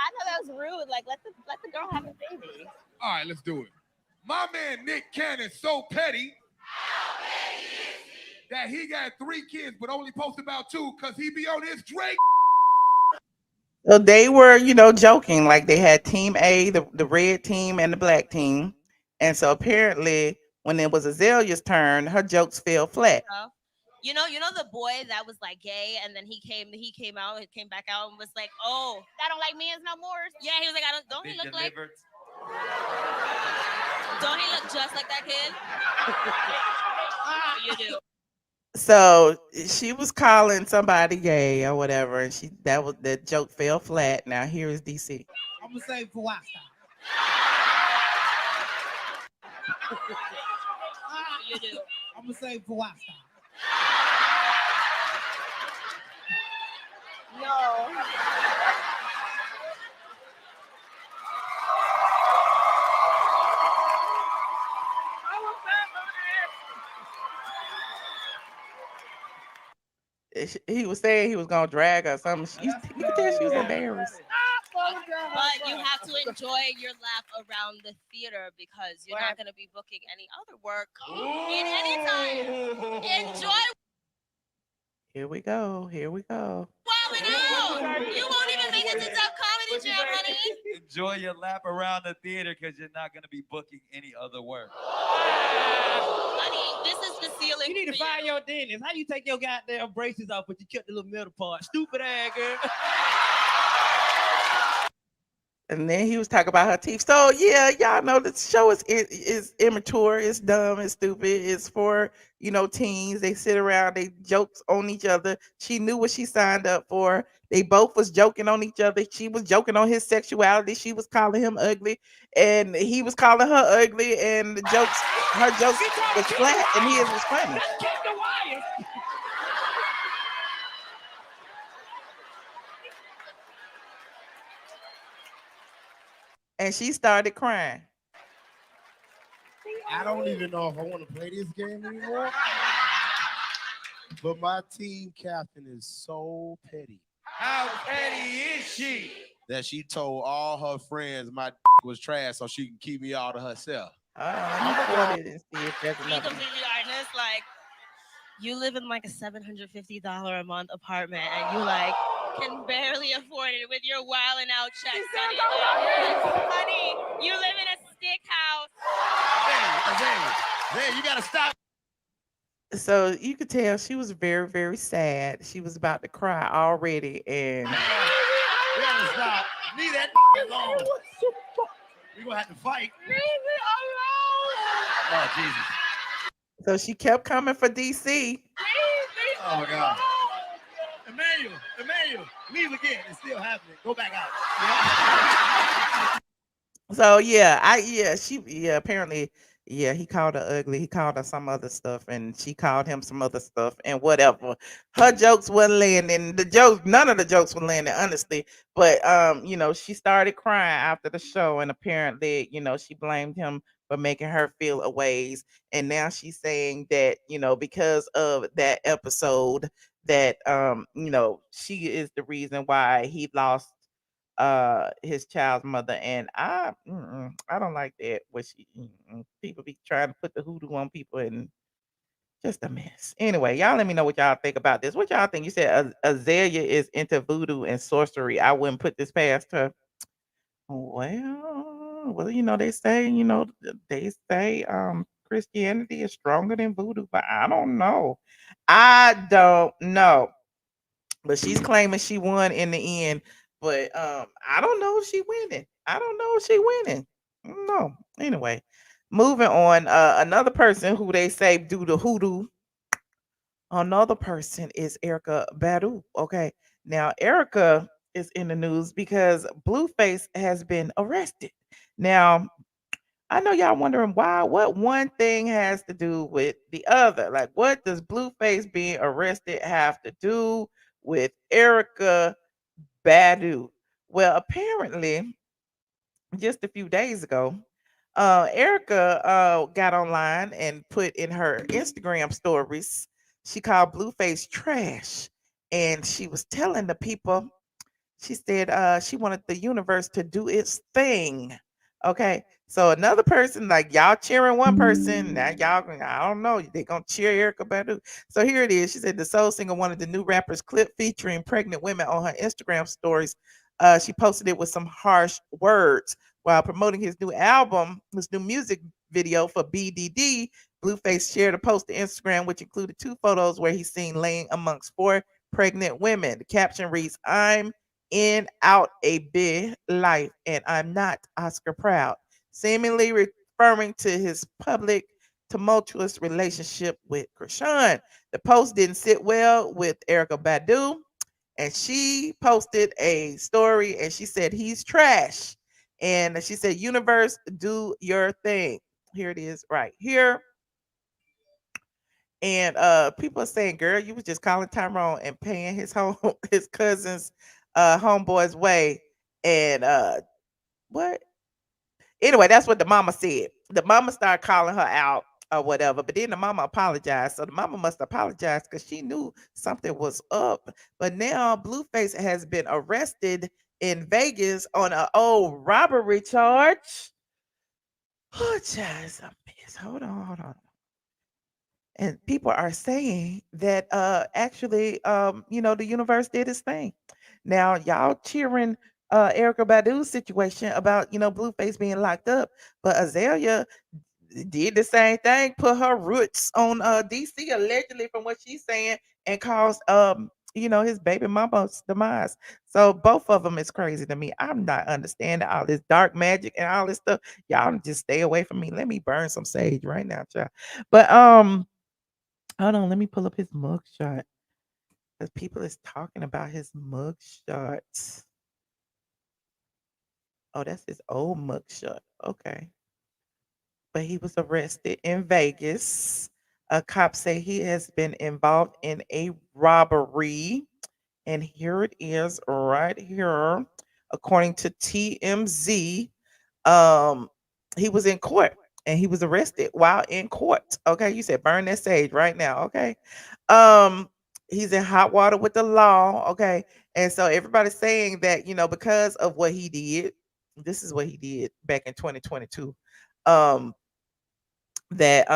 I know that was rude. Like, let the girl have a baby. All right, let's do it. My man Nick Cannon so petty that he got 3 kids but only post about 2 because he be on his Drake. So they were, joking. Like they had team A, the red team and the black team. And so apparently when it was Azalea's turn, her jokes fell flat. You know the boy that was like gay, and then he came back out and was like, "Oh, I don't like men's no more." Yeah, he was like, don't he look delivered. Don't he look just like that kid? You do. So she was calling somebody gay or whatever, and that joke fell flat. Now here is DC. I'm gonna say for what You do. I'm gonna say for what No. He was saying he was gonna drag her or something. You could tell she was embarrassed. But you have to enjoy your lap around the theater because you're not going to be booking any other work in any time. Enjoy. Here we go. Here we go. You won't even make it to Top Comedy Jam, honey. Enjoy your lap around the theater because you're not going to be booking any other work. Honey, this is the ceiling. You need to find your dentist. How you take your goddamn braces off, but you kept the little middle part? Stupid ass girl. And then he was talking about her teeth. So yeah, y'all know the show is immature, it's dumb, it's stupid, it's for teens. They sit around, they jokes on each other. She knew what she signed up for. They both was joking on each other. She was joking on his sexuality. She was calling him ugly, and he was calling her ugly. And her jokes was flat, and his was funny. And she started crying. I don't even know if I want to play this game anymore. But my team captain is so petty. How petty is she? That she told all her friends my was trash so she can keep me all to herself. Let me quote it and see if there's Be another. completely honest, like you live in like a $750 a month apartment and you like can barely afford it with your wilding out checks. Honey, you live in a stick house. Hey, you gotta stop. So you could tell she was very, very sad. She was about to cry already, and We gotta stop. Leave that alone. We're gonna have to fight. Leave me alone. Oh, Jesus. so she kept coming for DC. Oh, God. Emmanuel, leave again. It's still happening. Go back out. So apparently he called her ugly. He called her some other stuff, and she called him some other stuff, and whatever. Her jokes wasn't landing. None of the jokes were landing, honestly. But she started crying after the show, and apparently, she blamed him for making her feel a ways. And now she's saying that, because of that episode, that she is the reason why he lost his child's mother. And I don't like that where people be trying to put the hoodoo on people, and just a mess. Anyway, y'all let me know what y'all think about this. What y'all think? You said Azealia is into voodoo and sorcery. I wouldn't put this past her. Well, they say Christianity is stronger than voodoo, but I don't know. I don't know. But she's claiming she won in the end. But I don't know if she winning. I don't know if she winning. No. Anyway, moving on. Another person who they say do the hoodoo. Another person is Erykah Badu. Okay. Now Erykah is in the news because Blueface has been arrested. Now I know y'all wondering what one thing has to do with the other. Like, what does Blueface being arrested have to do with Erykah Badu? Well, apparently, just a few days ago, Erykah got online and put in her Instagram stories. She called Blueface trash, and she was telling the people. She said she wanted the universe to do its thing. Okay. So another person, like y'all cheering one person, now y'all I don't know, they gonna cheer Erykah Badu. So here it is. She said the soul singer wanted the new rapper's clip featuring pregnant women on her Instagram stories. She posted it with some harsh words while promoting his new album, his new music video for BDD. Blueface shared a post to Instagram, which included two photos where he's seen laying amongst four pregnant women. The caption reads, "I'm in out a big life, and I'm not Oscar proud," seemingly referring to his public tumultuous relationship with Krishan. The post didn't sit well with Erykah Badu, and she posted a story and she said he's trash. And she said, "Universe, do your thing." Here it is right here. And people are saying, "Girl, you was just calling Tyrone and paying his his cousin's homeboy's way." And what? Anyway, that's what the mama said. The mama started calling her out or whatever, but then the mama apologized. So the mama must apologize because she knew something was up. But now Blueface has been arrested in Vegas on an old robbery charge. Oh, just a mess. Hold on. And people are saying that actually the universe did its thing. Now y'all cheering Erykah Badu's situation about Blueface being locked up, but Azealia did the same thing, put her roots on DC allegedly from what she's saying, and caused his baby mama's demise. So both of them is crazy to me. I'm not understanding all this dark magic and all this stuff. Y'all just stay away from me. Let me burn some sage right now, child. But hold on, let me pull up his mugshot. Because people is talking about his mugshot. Oh, that's his old mugshot. Okay. But he was arrested in Vegas. A cop say he has been involved in a robbery. And here it is right here. According to TMZ, um, he was in court and he was arrested while in court. Okay, you said burn that sage right now. Okay. Um, he's in hot water with the law. Okay. And so everybody's saying that, because of what he did, this is what he did back in 2022. Um, that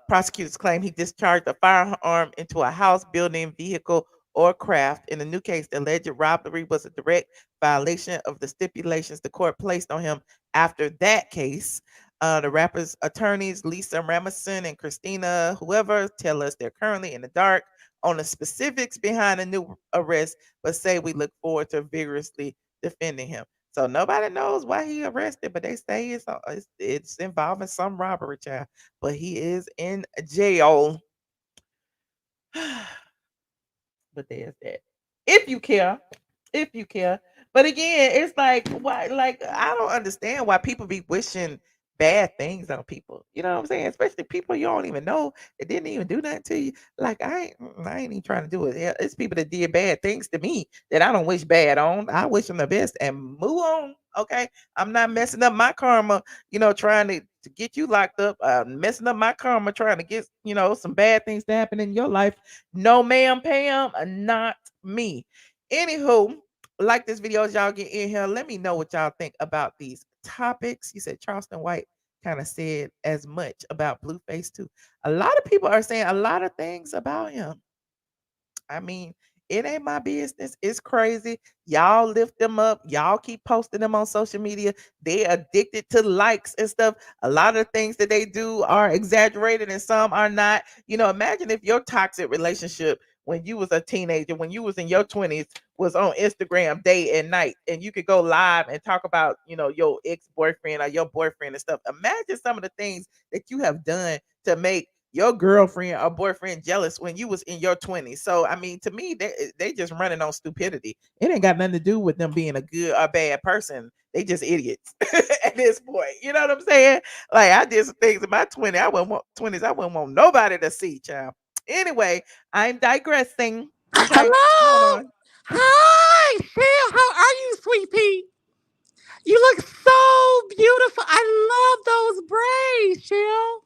prosecutors claim he discharged a firearm into a house, building, vehicle, or craft. In the new case, the alleged robbery was a direct violation of the stipulations the court placed on him after that case. The rapper's attorneys, Lisa Ramison and Christina, whoever, tell us they're currently in the dark on the specifics behind the new arrest, but say we look forward to vigorously defending him. So nobody knows why he arrested, but they say it's involving some robbery, child. But he is in jail. But there's that. If you care, if you care. But again, it's like why? Like I don't understand why people be wishing bad things on people. You know what I'm saying? Especially people you don't even know that didn't even do nothing to you. Like I ain't even trying to do it. Yeah, it's people that did bad things to me that I don't wish bad on. I wish them the best and move on. Okay, I'm not messing up my karma. Trying to get you locked up. Messing up my karma, trying to get some bad things to happen in your life. No, ma'am, Pam, not me. Anywho, like this video as y'all get in here. Let me know what y'all think about these topics. You said Charleston White kind of said as much about Blueface too. A lot of people are saying a lot of things about him. I mean, it ain't my business. It's crazy. Y'all lift them up. Y'all keep posting them on social media. They addicted to likes and stuff. A lot of things that they do are exaggerated and some are not. Imagine if your toxic relationship when you was a teenager, when you was in your 20s, was on Instagram day and night, and you could go live and talk about, your ex-boyfriend or your boyfriend and stuff. Imagine some of the things that you have done to make your girlfriend or boyfriend jealous when you was in your 20s. So I mean, to me, they just running on stupidity. It ain't got nothing to do with them being a good or bad person. They just idiots at this point. You know what I'm saying? Like I did some things in my 20s. I wouldn't want nobody to see, child. Anyway, I'm digressing. Okay, hold Hello. on. Hi, Shell. How are you, sweet pea? You look so beautiful. I love those braids, Shell.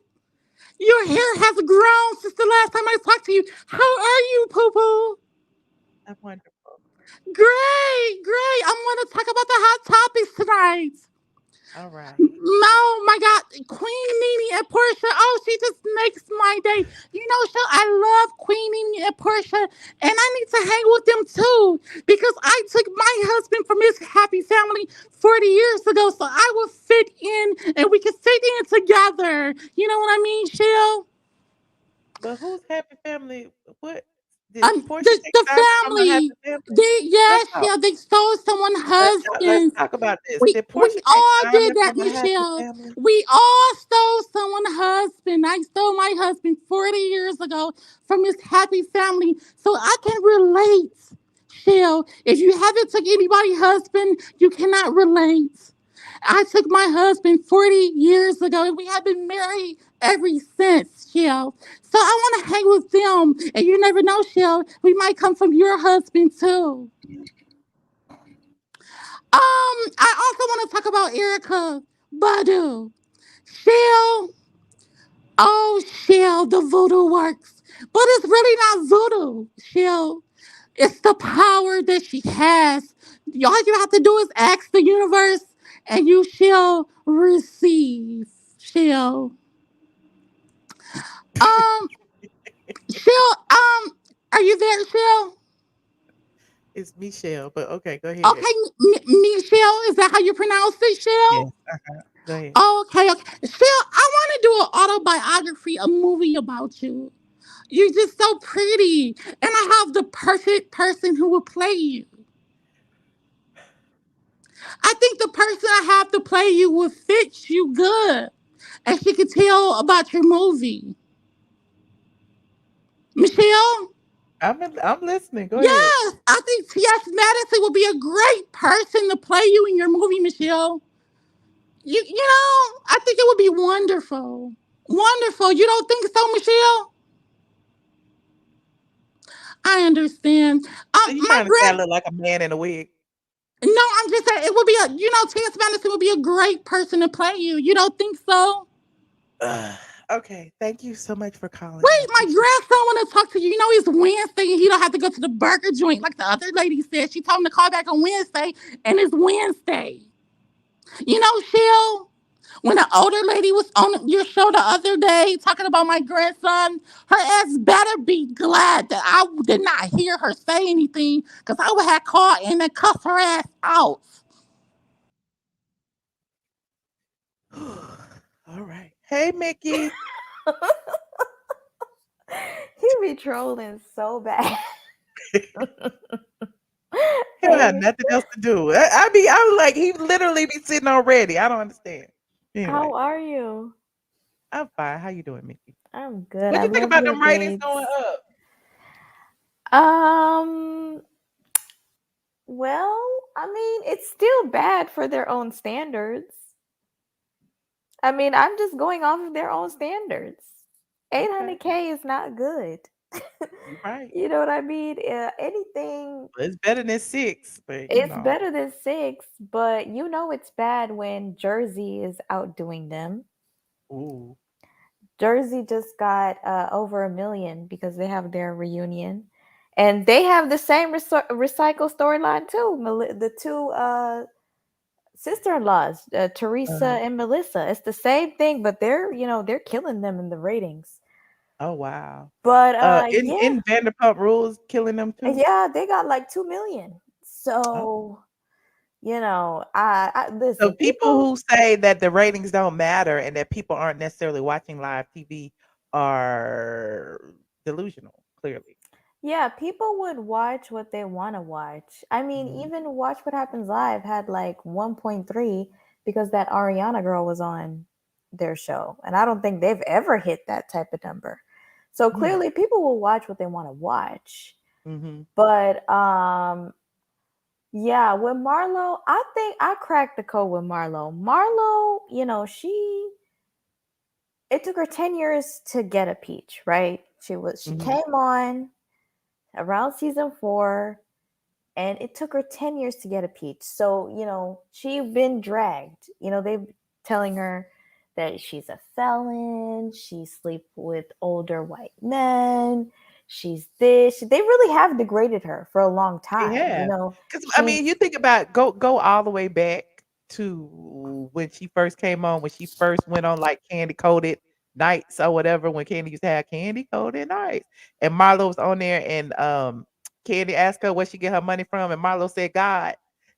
Your hair has grown since the last time I talked to you. How are you, Poo Poo? I'm wonderful. Great, great. I'm going to talk about the hot topics tonight. All right. Oh my God, Queen Nene and Portia. Oh, she just makes my day. So I love Queen Nene and Portia, and I need to hang with them too because I took my husband from his happy family 40 years ago, so I will fit in and we can fit in together. You know what I mean, Shell? But who's happy family? What did Portia take The sides from the happy family. family? They Let's yes, talk. yeah, they stole someone's Let's husband. talk about this. We Did we Portia take all did Simon that, from a happy Michelle. family? We all stole someone's husband. I stole my husband 40 years ago from his happy family. So I can relate. Michelle, if you haven't took anybody's husband, you cannot relate. I took my husband 40 years ago and we have been married ever since, Shell. So I want to hang with them. And you never know, Shell, we might come from your husband too. I also want to talk about Erykah Badu. Shell, oh Shell, the voodoo works. But it's really not voodoo, Shell. It's the power that she has. All you have to do is ask the universe and you shall receive. Shell. Um, Shell, are you there, Shell? It's Michelle, but okay, go ahead. Okay, Michelle, is that how you pronounce it, Shell? Yes. Go ahead. Okay, okay. Shell, I want to do an autobiography, a movie about you. You're just so pretty. And I have the perfect person who will play you. I think the person I have to play you will fit you good. And she could tell about your movie. Michelle? I'm listening. Go ahead. Yes, I think T.S. Madison would be a great person to play you in your movie, Michelle. I think it would be wonderful. Wonderful. You don't think so, Michelle? I understand. So you My trying to say I grand look like a man in a wig? No, I'm just saying it would be T.S. Madison would be a great person to play you. You don't think so? Okay. Thank you so much for calling. I Wait, my appreciate grandson want to talk to you. You know it's Wednesday and he don't have to go to the burger joint like the other lady said. She told him to call back on Wednesday, and it's Wednesday. Shell, when the older lady was on your show the other day talking about my grandson, her ass better be glad that I did not hear her say anything because I would have called and then cussed her ass out. it. All right. Hey, Mickey. He be trolling so bad. He don't have nothing else to do. I was like, he literally be sitting already. I don't understand. Anyway, How are you? I'm fine. How you doing, Mickey? I'm good. What I you think love about your them ratings babes. going up? Well, I mean, it's still bad for their own standards. I mean, I'm just going off of their own standards. 800K is not good. You're right. You know what I mean? Anything, It's better than 6, but it's better than 6, but it's bad when Jersey is outdoing them. Ooh. Jersey just got over 1 million because they have their reunion. And they have the same recycle storyline too. The two sister-in-laws, Teresa and Melissa. It's the same thing, but they're killing them in the ratings. Oh wow. But in yeah, Vanderpump Rules killing them too. yeah, they got like 2 million. So I So listen, people people. who say that the ratings don't matter and that people aren't necessarily watching live TV are delusional, clearly. Yeah, people would watch what they want to watch. I mean, Mhm. even Watch What Happens Live had like 1.3 because that Ariana girl was on their show. And I don't think they've ever hit that type of number. So clearly people will watch what they want to watch. Mhm. But yeah, with Marlo, I think I cracked the code with Marlo. Marlo, it took her 10 years to get a peach, right? She came on around season 4, and it took her 10 years to get a peach. So, she's been dragged. They've telling her that she's a felon, she sleep with older white men, she's this. They really have degraded her for a long time. Yeah. Because I mean, you think about go all the way back to when she first came on, when she first went on like candy coated nights or whatever, when Candy used to have candy coated nights. And Marlo was on there and Candy asked her where she get her money from, and Marlo said God.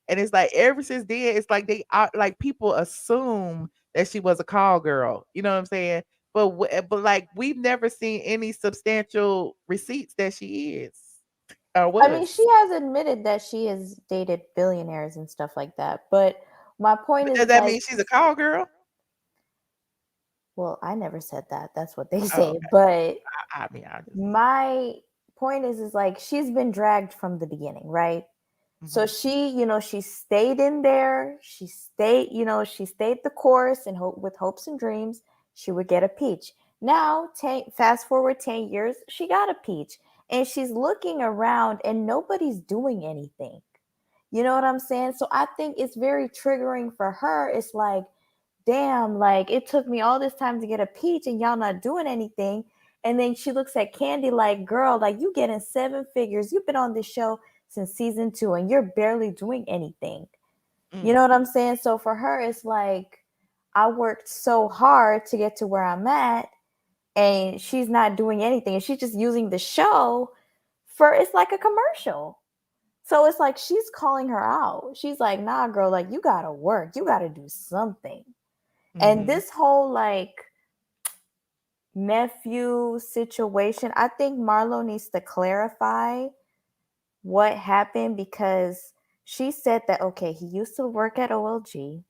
And it's like ever since then, it's like they are like people assume that she was a call girl. You know what I'm saying? But like we've never seen any substantial receipts that she is or I mean, was. she has admitted that she has dated billionaires and stuff like that. But my point But is does that like, mean she's a call girl? well, I never said that. That's what they Oh, say. okay. But I mean, I just my point is like she's been dragged from the beginning, right? So she stayed in there. She stayed the course and with hopes and dreams she would get a peach. Now, fast forward 10 years, she got a peach, and she's looking around and nobody's doing anything. You know what I'm saying? So I think it's very triggering for her. It's like, damn, like it took me all this time to get a peach and y'all not doing anything. And then she looks at Kandi like, girl, like you getting 7 figures. You've been on this show since season 2 and you're barely doing anything. You know what I'm saying? So for her, it's like, I worked so hard to get to where I'm at, and she's not doing anything. And she's just using the show it's like a commercial. So it's like she's calling her out. She's like, nah, girl, like you gotta work. You gotta do something. And this whole like, nephew situation, I think Marlo needs to clarify what happened, because she said that, okay, he used to work at OLG.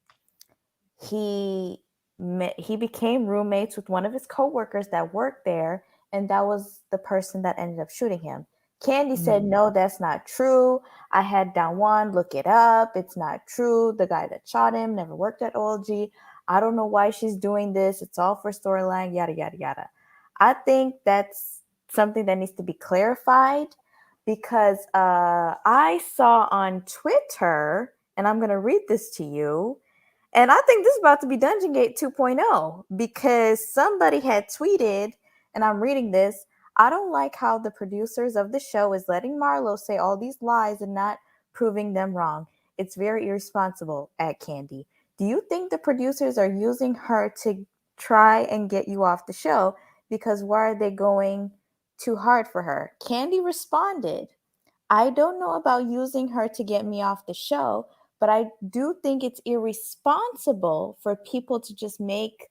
He became roommates with one of his coworkers that worked there, and that was the person that ended up shooting him. Kandi said, no, that's not true. I had Dawan look it up. It's not true. The guy that shot him never worked at OLG. I don't know why she's doing this. It's all for storyline, yada, yada, yada. I think that's something that needs to be clarified, because I saw on Twitter, and I'm going to read this to you, and I think this is about to be Dungeon Gate 2.0, because somebody had tweeted, and I'm reading this, I don't like how the producers of the show is letting Marlo say all these lies and not proving them wrong. It's very irresponsible, at Kandi. Do you think the producers are using her to try and get you off the show? Because why are they going too hard for her? Kandi responded, I don't know about using her to get me off the show, but I do think it's irresponsible for people to just make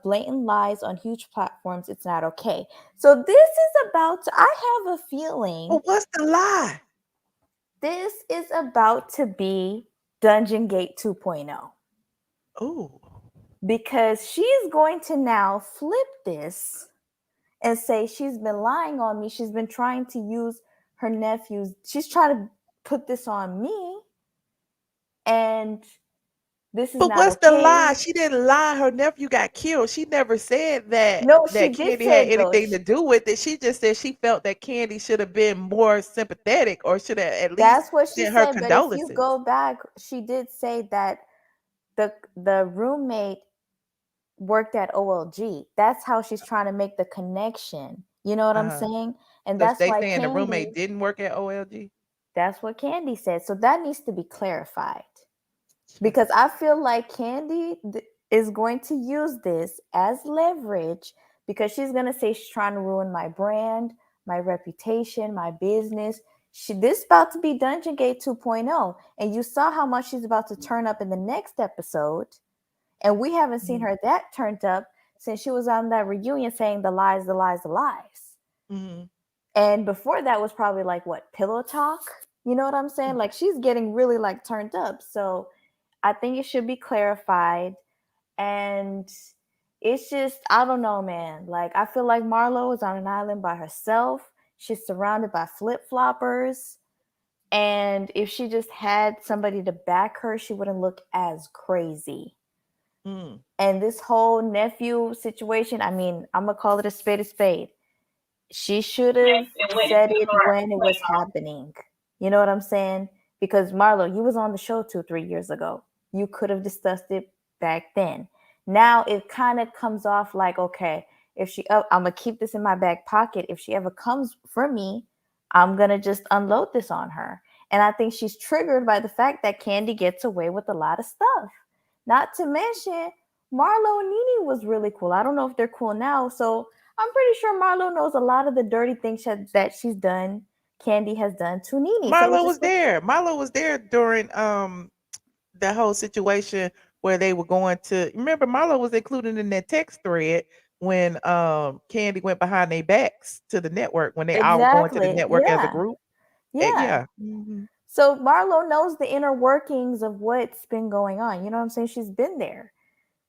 blatant lies on huge platforms. It's not okay. So this is about to, I have a feeling. Well, what's the lie? This is about to be Dungeon Gate 2.0. Oh. Because she's going to now flip this and say she's been lying on me. She's been trying to use her nephews. She's trying to put this on me. And this is But not what's okay. the lie? She didn't lie. Her nephew got killed. She never said that No, she that did Kandi say had it, though. anything to do with it. She just said she felt that Kandi should have been more sympathetic, or should have at least That's what she sent her said. But if you condolences. go back, she did say that the roommate worked at OLG. That's how she's trying to make the connection. You know what I'm saying? And So that's they why saying the roommate Kandi, didn't work at OLG? that's what Kandi said. So that needs to be clarified. Because I feel like Kandi is going to use this as leverage, because she's going to say she's trying to ruin my brand, my reputation, my business. This about to be Dungeon Gate 2.0. And you saw how much she's about to turn up in the next episode. And we haven't seen her that turned up since she was on that reunion saying the lies, the lies, the lies. Mm-hmm. And before that was probably like, what, pillow talk? You know what I'm saying? Like, she's getting really like turned up. So I think it should be clarified. And it's just, I don't know, man. Like, I feel like Marlo is on an island by herself. She's surrounded by flip-floppers. And if she just had somebody to back her, she wouldn't look as crazy. And this whole nephew situation, I mean, I'm going to call it a spade a spade. She should have said it when it was happening. You know what I'm saying? Because Marlo, you was on the show 2-3 years ago. You could have discussed it back then. Now it kind of comes off like, okay, if she, I'm gonna keep this in my back pocket. If she ever comes for me, I'm gonna just unload this on her. And I think she's triggered by the fact that Kandi gets away with a lot of stuff. Not to mention, Marlo and Nene was really cool. I don't know if they're cool now. So I'm pretty sure Marlo knows a lot of the dirty things that she's done, Kandi has done to Nene. Marlo was there. Marlo was there during the whole situation where they were going to, remember Marlo was included in that text thread when Kandi went behind their backs to the network, when they all were going to the network as a group. Yeah. Mm-hmm. So Marlo knows the inner workings of what's been going on. You know what I'm saying? She's been there.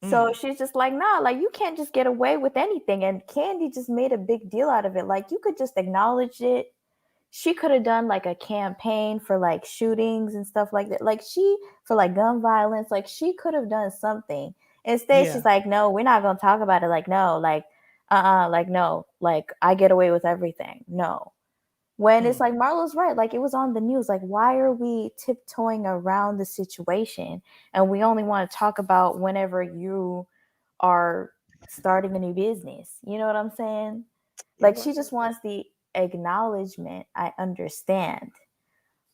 So she's just like, nah, like, you can't just get away with anything. And Kandi just made a big deal out of it. Like, you could just acknowledge it. She could have done like a campaign for like shootings and stuff like that. Like, for like gun violence, like she could have done something. Instead, she's like, no, we're not going to talk about it. Like, no, like, like, no, like, I get away with everything. No. When it's like, Marlo's right. Like, it was on the news. Like, why are we tiptoeing around the situation? And we only want to talk about whenever you are starting a new business. You know what I'm saying? Like, she just wants the acknowledgement. I understand.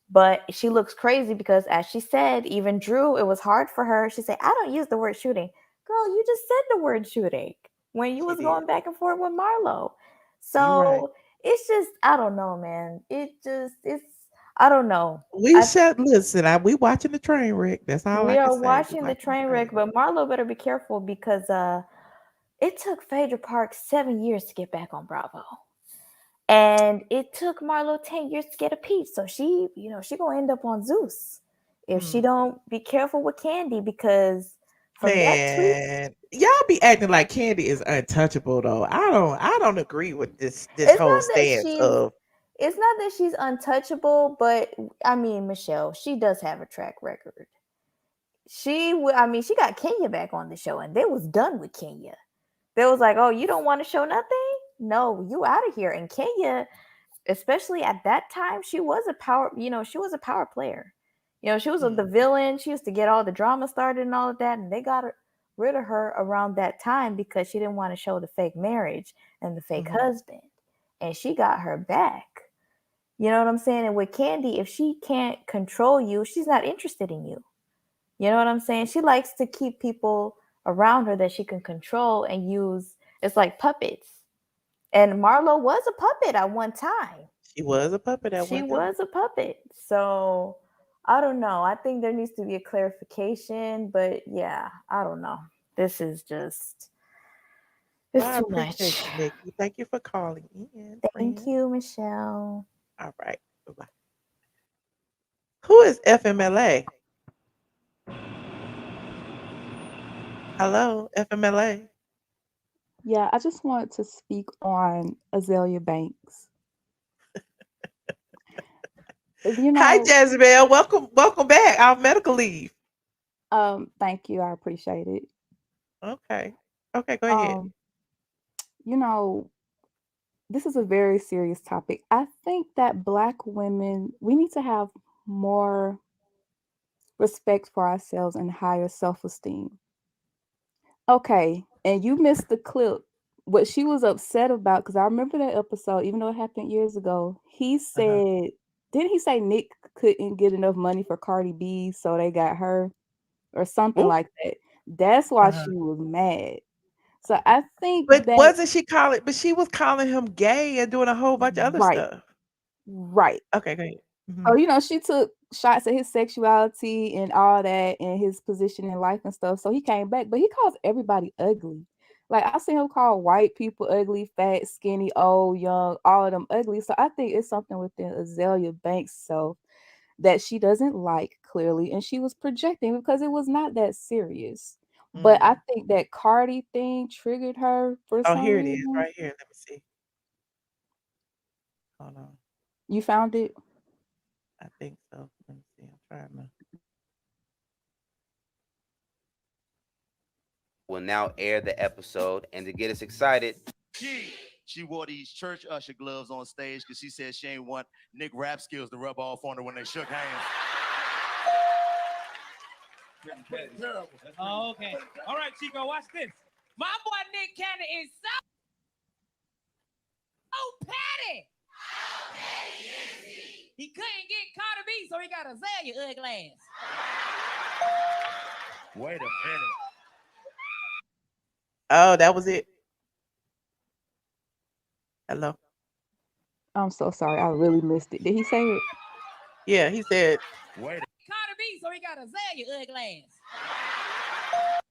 But she looks crazy because, as she said, even Drew, it was hard for her. She said, I don't use the word shooting. Girl, you just said the word shooting when you was going back and forth with Marlo. So it's just, I don't know, man. I don't know. We listen, we watching the train wreck. That's all I We can are say. watching the train wreck, but Marlo better be careful, because It took Phaedra Park 7 years to get back on Bravo. And it took Marlo 10 years to get a piece. So she, she gonna end up on Zeus if she don't be careful with Kandi, because from that tweet, Man, y'all be acting like Kandi is untouchable though. I don't agree with this it's whole not that stance she's of it's not that she's untouchable, but I mean, Michelle, she does have a track record. She got Kenya back on the show, and they was done with Kenya. They was like, oh, you don't want to show nothing? No, you out of here. And Kenya, especially at that time, she was a power, she was a power player. She was the villain. She used to get all the drama started and all of that. And they got rid of her around that time because she didn't want to show the fake marriage and the fake husband. And she got her back. You know what I'm saying? And with Kandi, if she can't control you, she's not interested in you. You know what I'm saying? She likes to keep people around her that she can control and use. It's like puppets. And Marlo was a puppet at one time. She was a puppet at one She time. was a puppet. So I don't know. I think there needs to be a clarification, but yeah, I don't know. This is just, it's Well, I too appreciate much. you, Nikki. Thank you for calling in. Thank friend. you, Michelle. All right. Bye-bye. Who is FMLA? Hello, FMLA. Yeah, I just wanted to speak on Azealia Banks. Hi, Jezebel. Welcome back. Off medical leave. Thank you. I appreciate it. Okay. Okay, go ahead. This is a very serious topic. I think that Black women, we need to have more respect for ourselves and higher self-esteem. Okay, and you missed the clip. What she was upset about, because I remember that episode, even though it happened years ago, he said, didn't he say Nick couldn't get enough money for Cardi B, so they got her? Or something like that. That's why she was mad. So I think But that wasn't she calling? But she was calling him gay and doing a whole bunch of other stuff. Right. Okay, go ahead. Oh, she took shots at his sexuality and all that and his position in life and stuff. So he came back, but he calls everybody ugly. Like I seen him call white people ugly, fat, skinny, old, young, all of them ugly. So I think it's something within Azealia Banks' self that she doesn't like, clearly, and she was projecting because it was not that serious. But I think that Cardi thing triggered her for Oh, some here it is, reason. right here. Let me see. Hold on. You found it? I think so. Let me see. I'm trying to. Will now air the episode, and to get us excited, She wore these church usher gloves on stage because she said she ain't want Nick rap skills to rub off on her when they shook hands. Oh, okay. All right, Chico, watch this. My boy Nick Cannon is so petty. How petty is he? He couldn't get Cardi B, so he got Azealia ugly ass. Wait a minute. Oh, that was it. Hello. I'm so sorry. I really missed it. Did he say it? Yeah, he said. Wait. Cardi B, so he got Azealia ugly ass.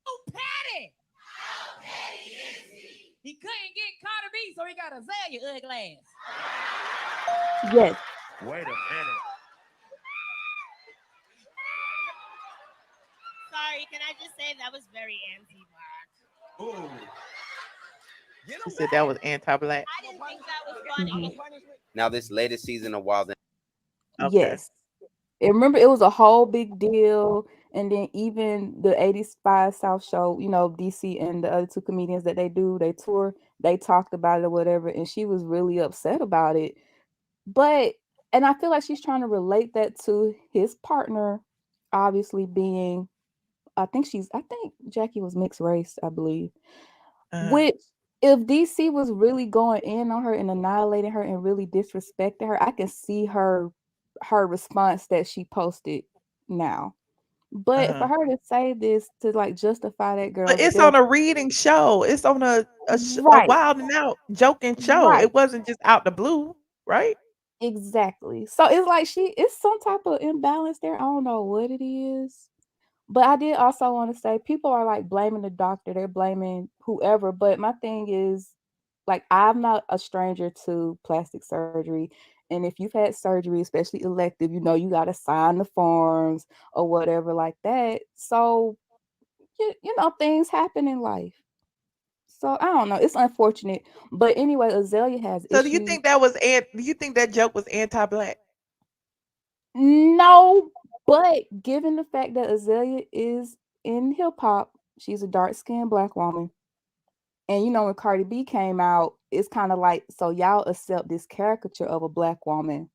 So petty. How petty is he? He couldn't get Cardi B, so he got Azealia ugly ass. Yes. Wait a minute. Sorry, can I just say that was very anti-Black? Ooh. She said that was anti-Black. I didn't think that was funny. now this latest season of Wild. Yes. And remember, it was a whole big deal. And then even the 85 South show, DC and the other two comedians that they tour, they talked about it or whatever. And she was really upset about it. And I feel like she's trying to relate that to his partner, obviously being, I think Jacky was mixed race, I believe. Which, if DC was really going in on her and annihilating her and really disrespecting her, I can see her response that she posted now. But for her to say this to like justify that girl, But it's on a reading show. It's on a wild and out joking show. Right. It wasn't just out the blue, right? Exactly. So it's like it's some type of imbalance there. I don't know what it is, But I did also want to say people are like blaming the doctor, they're blaming whoever. But my thing is, like, I'm not a stranger to plastic surgery. And if you've had surgery, especially elective, you got to sign the forms or whatever like that. So, things happen in life. So I don't know. It's unfortunate. But anyway, Azealia has So do you issues. think do you think that joke was anti-black? No, but given the fact that Azealia is in hip hop, she's a dark-skinned black woman. And when Cardi B came out, it's kind of like, so y'all accept this caricature of a black woman,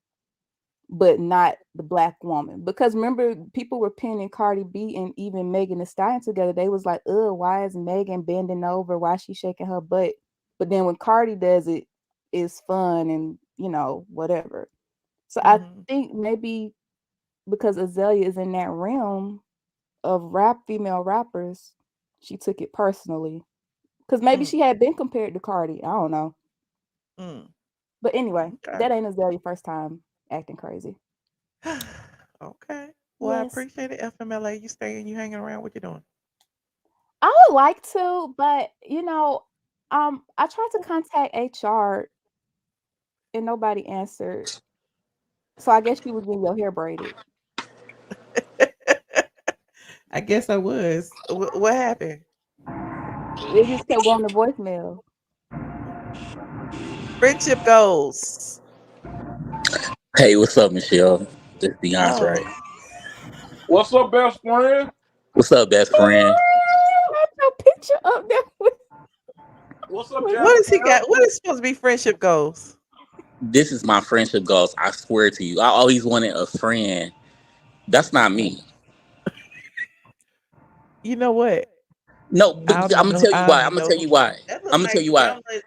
but not the black woman. Because remember, people were pinning Cardi B and even Megan Thee Stallion together. They was like, ugh, why is Megan bending over? Why is she shaking her butt? But then when Cardi does it, it's fun and, whatever. So I think maybe because Azealia is in that realm of female rappers, she took it personally. Because maybe she had been compared to Cardi. I don't know. But anyway, that ain't Azealia's first time acting crazy. Okay. Well, I Yes. appreciate it, FMLA. You staying, you hanging around. What you doing? I would like to, but I tried to contact HR and nobody answered. So I guess you was getting your hair braided. I guess I was. What happened? It just kept going to voicemail. Friendship goals. Hey, what's up, Michelle? This is Beyonce, Oh. right? What's up, best friend? What's up, best friend? Have no picture up there. What's up, What is he got? What is supposed to be friendship goals? This is my friendship goals. I swear to you. I always wanted a friend. That's not me. You know what? No, but I'm gonna tell you why. I'm gonna tell you why. That I'm looks gonna tell like you why. Hamlet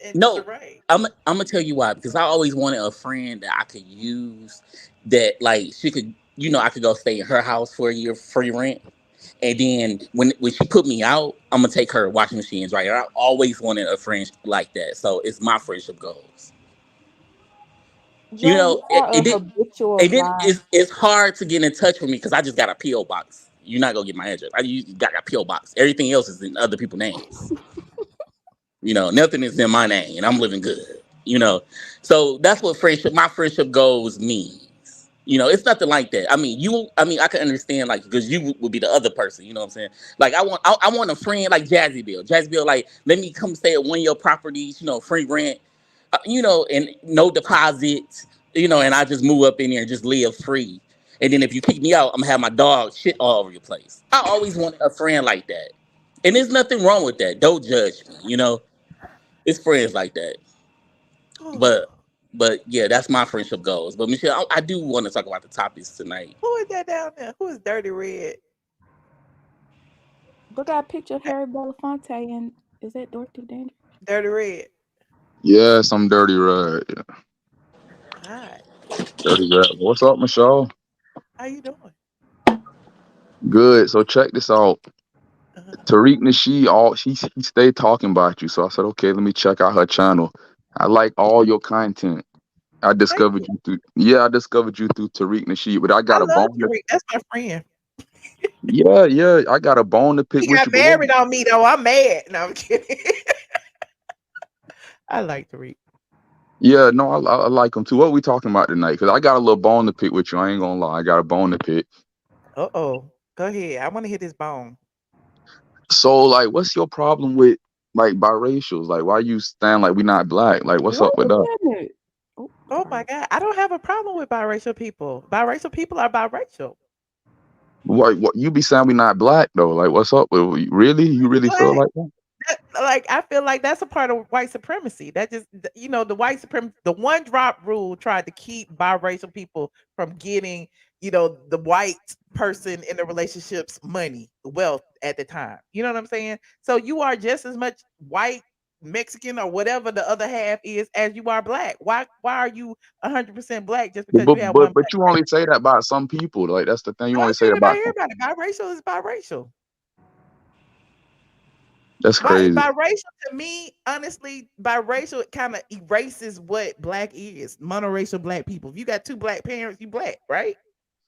and No, Sheree. I'm gonna tell you why. Because I always wanted a friend that I could use. That like she could, I could go stay in her house for a year free rent. And then when she put me out, I'm gonna take her washing machines, right? I always wanted a friend like that. So it's my friendship goals. Joe, you are a habitual And then lie. it's hard to get in touch with me because I just got a PO box. You're not gonna get my address. I got a PO box. Everything else is in other people's names. Nothing is in my name, and I'm living good. So that's what my friendship goals means. It's nothing like that. I can understand, like, because you would be the other person. You know what I'm saying? Like, I want a friend like Jazzy Bill. Jazzy Bill, like, let me come stay at one of your properties. Free rent. And no deposits. And I just move up in there and just live free. And then if you kick me out, I'm gonna have my dog shit all over your place. I always wanted a friend like that, and there's nothing wrong with that. Don't judge me. It's friends like that. But yeah, that's my friendship goals. But Michelle, I do want to talk about the topics tonight. Who is that down there? Who is Dirty Red? Look at a picture of Harry Belafonte, and is that Dorothy Dandridge? Dirty Red. Yes, I'm Dirty Red. Hi. Dirty Red. What's up, Michelle? How you doing? Good. So check this out. Tariq Nasheed, he stayed talking about you. So I said, okay, let me check out her channel. I like all your content. I discovered you through Tariq Nasheed, but I got I a love bone. Tariq. That's my friend. Yeah, I got a bone to pick He with got you. But married on me though. I'm mad. No, I'm kidding. I like Tariq. yeah, no, I like him too. What are we talking about tonight? Because I got a little bone to pick with you. I ain't gonna lie, I got a bone to pick. Go ahead. I want to hit this bone. So, like, what's your problem with like biracials? Like, why you stand like we not black? Like, what's up with that? Oh my God. I don't have a problem with biracial people. Biracial people are biracial. What you be saying we not black though? Like, what's up with really? You really feel like that? Like, I feel like that's a part of white supremacy. That just, the white supremacy, the one drop rule tried to keep biracial people from getting, the white person in the relationships money, wealth at the time. You know what I'm saying? So you are just as much white, Mexican, or whatever the other half is as you are black. Why are you 100% black just because But you have one black you only say that about some people. Like, that's the thing. You No, only I'm say saying that about about. everybody. Biracial is biracial. That's crazy. Biracial to me, honestly, biracial kind of erases what black is. Monoracial black people. If you got two black parents, you black, right?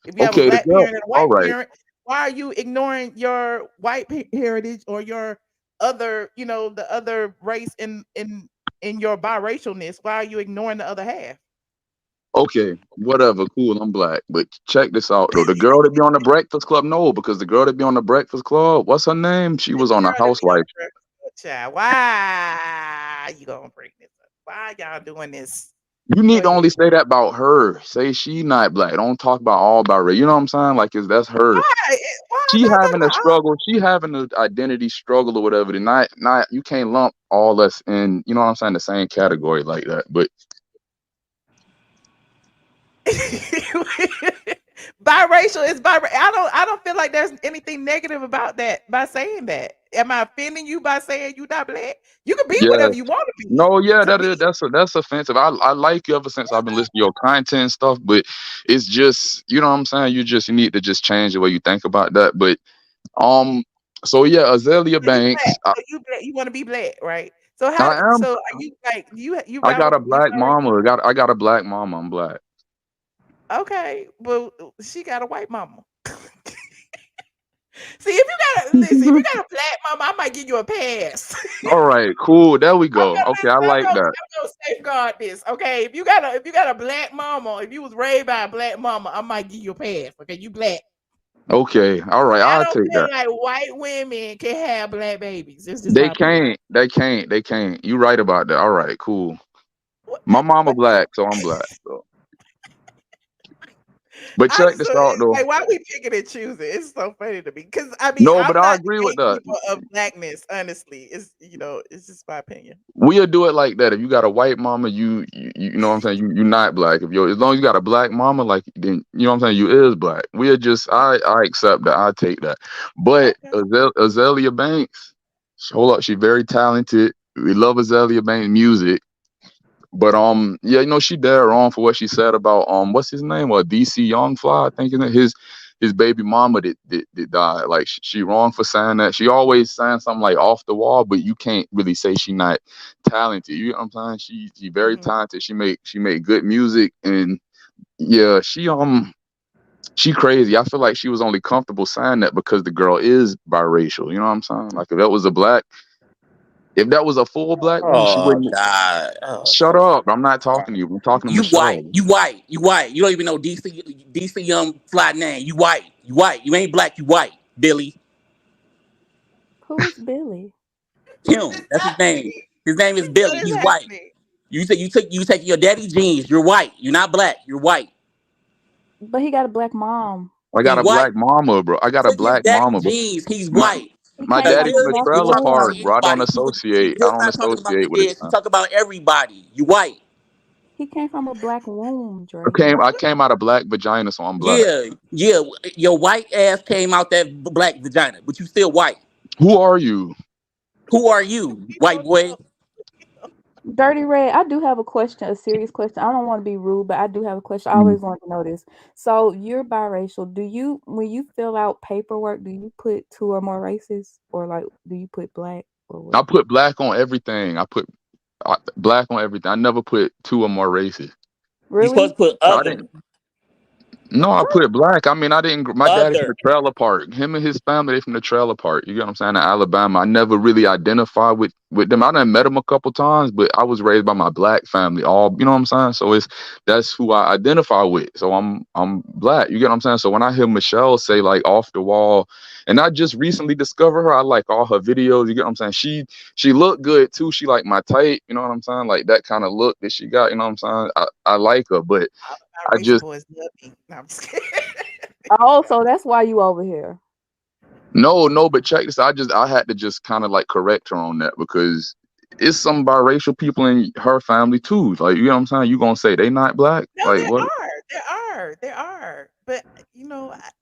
If you have a Okay, the black girl. parent and a All white right. parent, why are you ignoring your white heritage or your other, the other race in your biracialness? Why are you ignoring the other half? Okay, whatever, cool. I'm black, but check this out though. The girl that be on the Breakfast Club, no, because the girl that be on the Breakfast Club, what's her name? She was on the Girl that be on Housewives. the Breakfast Club, child. Why you gonna bring this up? Why y'all doing this? You Go need to ahead. only say that about her. Say she not black. Don't talk about all about race. You know what I'm saying? Like, that's her. Why? Why I She gotta talk having a about all? struggle. She having an identity struggle or whatever. Then not you can't lump all us in. You know what I'm saying? The same category like that. But Biracial is biracial. I don't feel like there's anything negative about that by saying that. Am I offending you by saying you not black? You can be yeah, whatever you want to be. no, yeah, To me, that's offensive. I like you ever since I've been listening to your content and stuff. But it's just you know what I'm saying. You need to just change the way you think about that. But um, so yeah, Azealia so you black. Banks. So you black. You want to be black, right? So I am. So are you like you I ride got with a you black biracial? mama. I got a black mama. I'm black. Okay, well she got a white mama. See, if you got listen, if you got a black mama, I might give you a pass. All right, cool. There we I'm go. gonna Okay, I listen. like that. I'm gonna safeguard this. Okay, if you got a black mama, if you was raised by a black mama, I might give you a pass. Okay, you black. Okay, all right, I I'll don't take feel that. like white women can have black babies. It's just They my opinion. can't. They can't. They can't. You right about that. All right, cool. What? My mama What the? black, so I'm black. So. But I check just this out though. like why we picking and choosing. It's so funny to me because I mean No, but I'm I not the agree with that. gatekeeper of blackness. Honestly, it's just my opinion. We'll do it like that. If you got a white mama, you know what I'm saying. You not black. If you as long as you got a black mama, like then you know what I'm saying. You is black. We'll just I accept that. I take that. But Okay. Azealia Banks, hold up, she very talented. We love Azealia Banks music. But yeah, she dead wrong for what she said about what's his name? DC YoungFly, I think his baby mama that died. Like she wrong for saying that. She always saying something like off the wall, but you can't really say she not talented. You know what I'm saying? She very talented. She make good music and yeah, she crazy. I feel like she was only comfortable saying that because the girl is biracial. You know what I'm saying? Like if that was a full black woman, she Oh wouldn't. God. Oh, Shut up. I'm not talking to you. I'm talking to you white. Michelle. You white. You white. You don't even know DC Young Fly name. You white. You white. You ain't black. You white. Billy. Who's Billy? Him. That's his name. His name is What Billy. is He's white. happening? You take your daddy jeans. You're white. You're not black. You're white. But he got a black mom. I got He a white. black mama, bro. I got a Take his black daddy mama, bro. jeans. He's My white. He my came Because from daddy a from the Billy, black she trailer talk about park, womb. bro. I don't everybody. She associate. I just don't not talking about associate the with his dead. She family. talk about everybody. You white. He came from a black womb, I Dre. came I came out of black vagina, so I'm black. Yeah, yeah. Your white ass came out that black vagina, but you still white. Who are you? Who are you, white boy? Dirty Red, I do have a question, a serious question. I don't want to be rude, but I do have a question. I Mm. always wanted to know this. So you're biracial. When you fill out paperwork, do you put two or more races, or like, do you put black or what? I put black on everything. I put black on everything. I never put two or more races. You supposed Really? to put I other, didn't. No, I put black. I mean, I didn't. My daddy from other. the trailer park. Him and his family, they from the trailer park. You get what I'm saying? In Alabama. I never really identified with them. I done met them a couple times, but I was raised by my black family. All you know what I'm saying? So that's who I identify with. So I'm black. You get what I'm saying? So when I hear Michelle say like off the wall, and I just recently discovered her. I like all her videos. You get what I'm saying? She looked good too. She like my type. You know what I'm saying? Like that kind of look that she got. You know what I'm saying? I like her, but All I the biracial just. boys love me. No, I'm just kidding. Oh, so that's why you over here. No, but check this. I had to just kind of like correct her on that because it's some biracial people in her family too. Like, you know what I'm saying? You gonna say they not black? No, Like there what? are. There are. But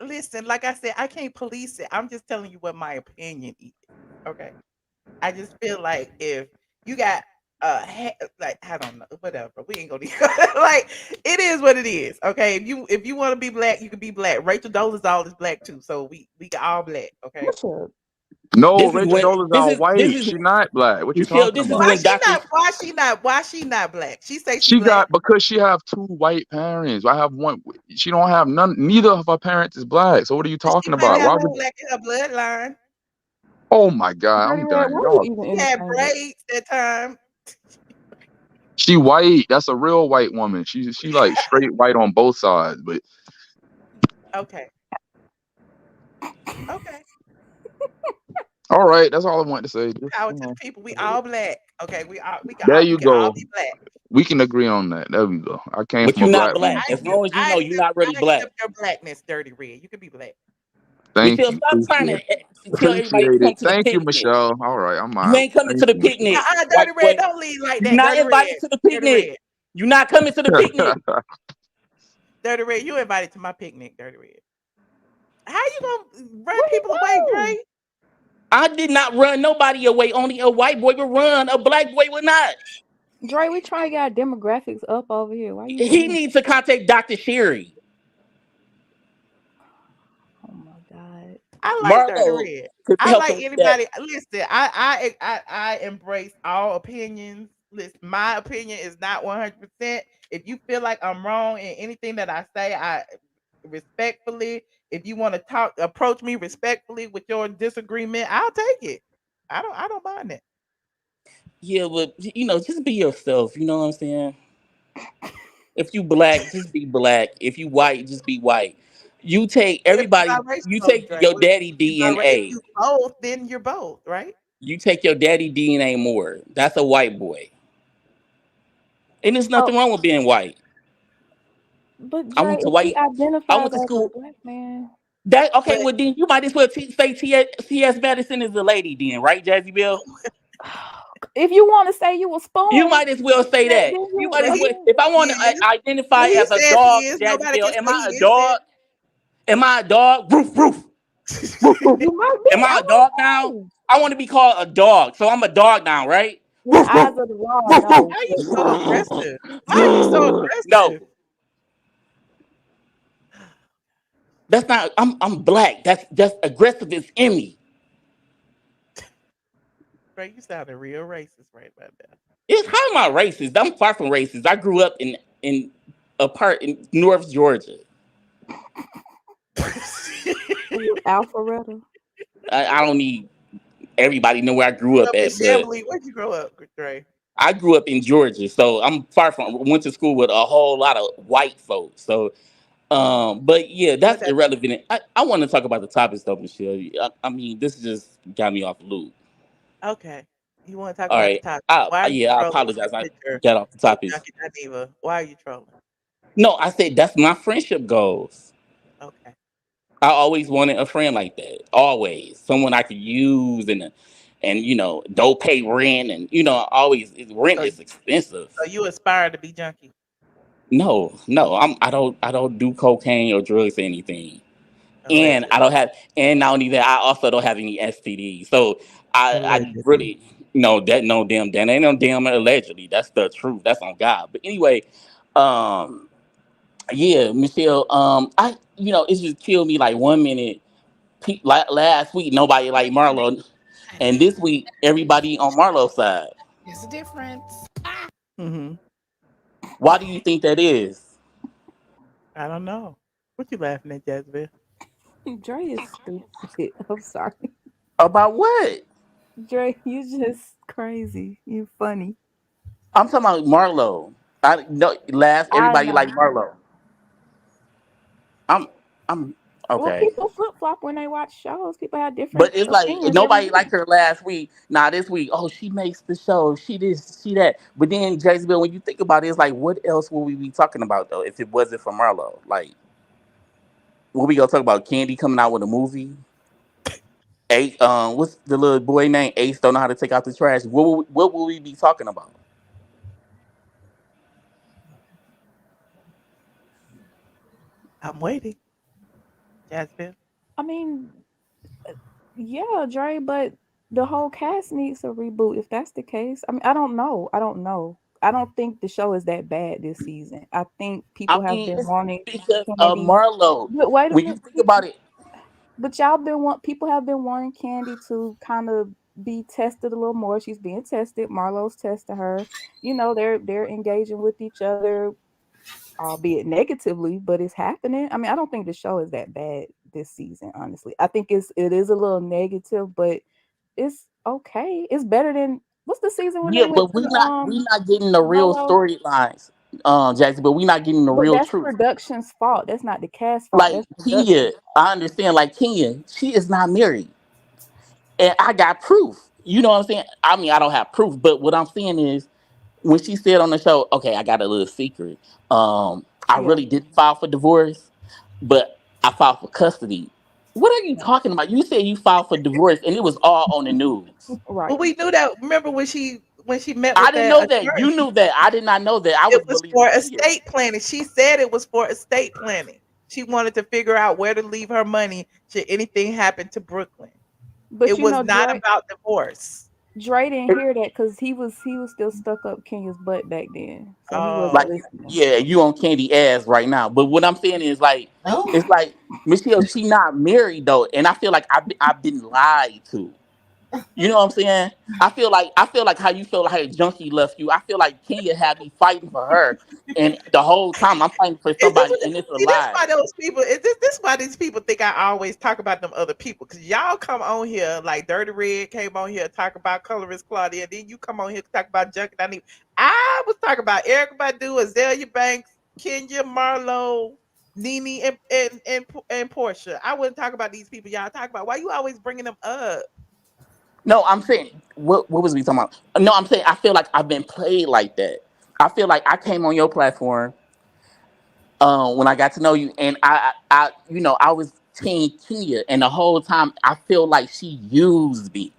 listen, like I said, I can't police it. I'm just telling you what my opinion is. Okay. I just feel like if you got like I don't know, whatever. We ain't gonna like it is what it is. Okay. If you want to be black, you can be black. Rachel Dolezal is black too. So we all black, okay? What's up? No, This is Rachel when Dolezal this are is this white. is She not black. What you Michelle. talking This is about? when Doctor. Why she not black? She say she She black. got because she have two white parents. I have one. She don't have none. Neither of her parents is black. So what are you But she talking might about? have Why some would? black in her bloodline. Oh my God, Dirty I'm Red, done. why you Y'all. even She had entertain that? braids that time. She white. That's a real white woman. She like straight white on both sides. But Okay. Okay. all right, that's all I wanted to say. Just, Power to the people. We all black. Okay. there We you can all go. be black. We can agree on that. There we go. I came But from a you're not black black. family. As long as you know you're not really I black. accept your blackness, Dirty Red. You can be black. Thank Michelle, you. stop trying Appreciate to it. tell everybody to Appreciate come it. to the Thank you, picnic. Michelle. All right, I'm You out. ain't coming to Thank the you, picnic, Dirty white Red, boy. don't leave like You're that. not Dirty invited Red. to the Dirty picnic. Red. You're not coming to the picnic. Dirty Red, you invited to my picnic, Dirty Red. How you gonna run people away, Dre? I did not run nobody away. Only a white boy would run. A black boy would not. Dre, we trying to get our demographics up over here. Why you He doing? needs to contact Dr. Sherry. Oh my God. I like Dirty Marlo Red. could I help like him with that. anybody. Listen, I embrace all opinions. Listen, my opinion is not 100%. If you feel like I'm wrong in anything that I say, I respectfully. If you want to approach me respectfully with your disagreement, I'll take it. I don't mind it. Yeah, but just be yourself. You know what I'm saying? If you black, just be black. If you white, just be white. You take If you everybody. biracial, You though, take Dre, your daddy if DNA. you both, then you're both, right? You take your daddy DNA more. That's a white boy, and there's Oh, nothing wrong with being white. but I Dre, went to if he white. I identifies went to as a school. black man, That okay? But Well, then you might as well say T.S. Madison is a lady, then, right, Jazzy Bill? if you want to say you a You spoon, might as well say then that. You you might as well. again. If I want to is. identify Well, he as a says he dog, is. Jazzy Nobody Bill, can am say I a he isn't. dog? Am I a dog? Roof, roof, roof, roof. You might be. Am I I a dog now? don't know. I want to be called a dog, so I'm a dog now, right? With the Roof, roof, eyes of the law, roof, no. Why are you But so aggressive? Why are you so no, aggressive? that's not. I'm black. That's aggressive. It's in me. Bro, you sounding real racist right about It's how am I racist? I'm far from racist. I grew up in a part in North Georgia. that. Alpharetta. I don't need everybody to know where I grew Grew up up in at, but Beverly. Where'd you grow up, Dre? I grew up in Georgia, so I'm far from. Went to school with a whole lot of white folks. So, but yeah, What that's that? irrelevant. I want to talk about the topics though, Michelle. I mean, this just got me off the loop. Okay. You want to talk All about the right, topic? Why are you I trolling with apologize. this I picture got off the of topics. Junkie Diva? Why are you trolling? No, I said that's my friendship goals. Okay. I always wanted a friend like that. Always someone I could use and don't pay rent and always rent So, is expensive. so you aspire to be Junkie? No, I don't do cocaine or drugs or anything. And Allegedly. I don't have, and not only that, I also don't have any STDs. So I Allegedly. really that no damn that ain't no damn allegedly. That's the truth. That's on God. But anyway, um, yeah, Michelle, it's just killed me like 1 minute. Like last week, nobody like Marlo, and this week everybody on Marlo's side. There's a difference. Mm-hmm. Why do you think that is? I don't know. What you laughing at, Jezebel? Dre is stupid. I'm sorry. About what? Dre, you just crazy. You funny. I'm talking about Marlo. I no last I everybody like know. Marlo. I'm I'm Well, okay. people flip flop when they watch shows. People have different But it's like opinions every nobody week. liked her last week. Now this week, oh, she makes the show. She this, she that. But then Jezebel, when you think about it, it's like, what else will we be talking about though if it wasn't for Marlo? Like, what we gonna talk about? Candy coming out with a movie? Ace, what's the little boy name? Ace don't know how to take out the trash. What will we be talking about? I'm waiting, Jezebel. I mean, yeah, Dre, but the whole cast needs a reboot if that's the case. I mean, I don't know. I don't know. I don't think the show is that bad this season. I think I people have mean, been it's wanting because of Candy. Marlo. But wait a When you minute. think about it, But people have been wanting Kandi to kind of be tested a little more. She's being tested. Marlo's testing her. You know, they're engaging with each other, albeit negatively, but it's happening. I mean, I don't think the show is that bad this season, honestly. I think it is a little negative, but it's okay. It's better than what's the season when Yeah, they went but to we not getting the real Marlo? storylines, Jackson. But we not getting the But real that's truth. production's fault. That's not the cast fault. Like That's Kenya, production. I understand. Like Kenya, she is not married, and I got proof. You know what I'm saying? I mean, I don't have proof, but what I'm saying is when she said on the show, "Okay, I got a little secret. I Yeah. really didn't file for divorce, but I filed for custody." What are you talking about? You said you filed for divorce, and it was all on the news. Right. Well, we knew that. Remember when she met I with didn't that know that. You attorney? knew that. I did not know that. I It was was believing for Kenya. estate planning. She said it was for estate planning. She wanted to figure out where to leave her money should anything happen to Brooklyn. But It you was know, not about divorce. Dre didn't hear that because he was still stuck up Kenya's butt back then, so he Oh, wasn't Like, listening. yeah, you on Candy ass right now. But what I'm saying is like, it's like Michelle, she not married though, and I feel like I've been lied to. You know what I'm saying? I feel like how you feel like how Junkie left you. I feel like Kenya had me fighting for her, and the whole time I'm fighting for Is this somebody, what and it's a see? This lie. why those people. Is this why these people think I always talk about them other people? Because y'all come on here like Dirty Red came on here talk about colorist Claudia, then you come on here to talk about Junkie. I was talking about Erykah Badu, Azealia Banks, Kenya, Marlo, Nene, and Portia. I wouldn't talk about these people y'all talk about. Why you always bringing them up? No, I'm saying what was we talking about? No, I'm saying I feel like I've been played like that. I feel like I came on your platform when I got to know you, and I was Team Kenya, and the whole time I feel like she used me.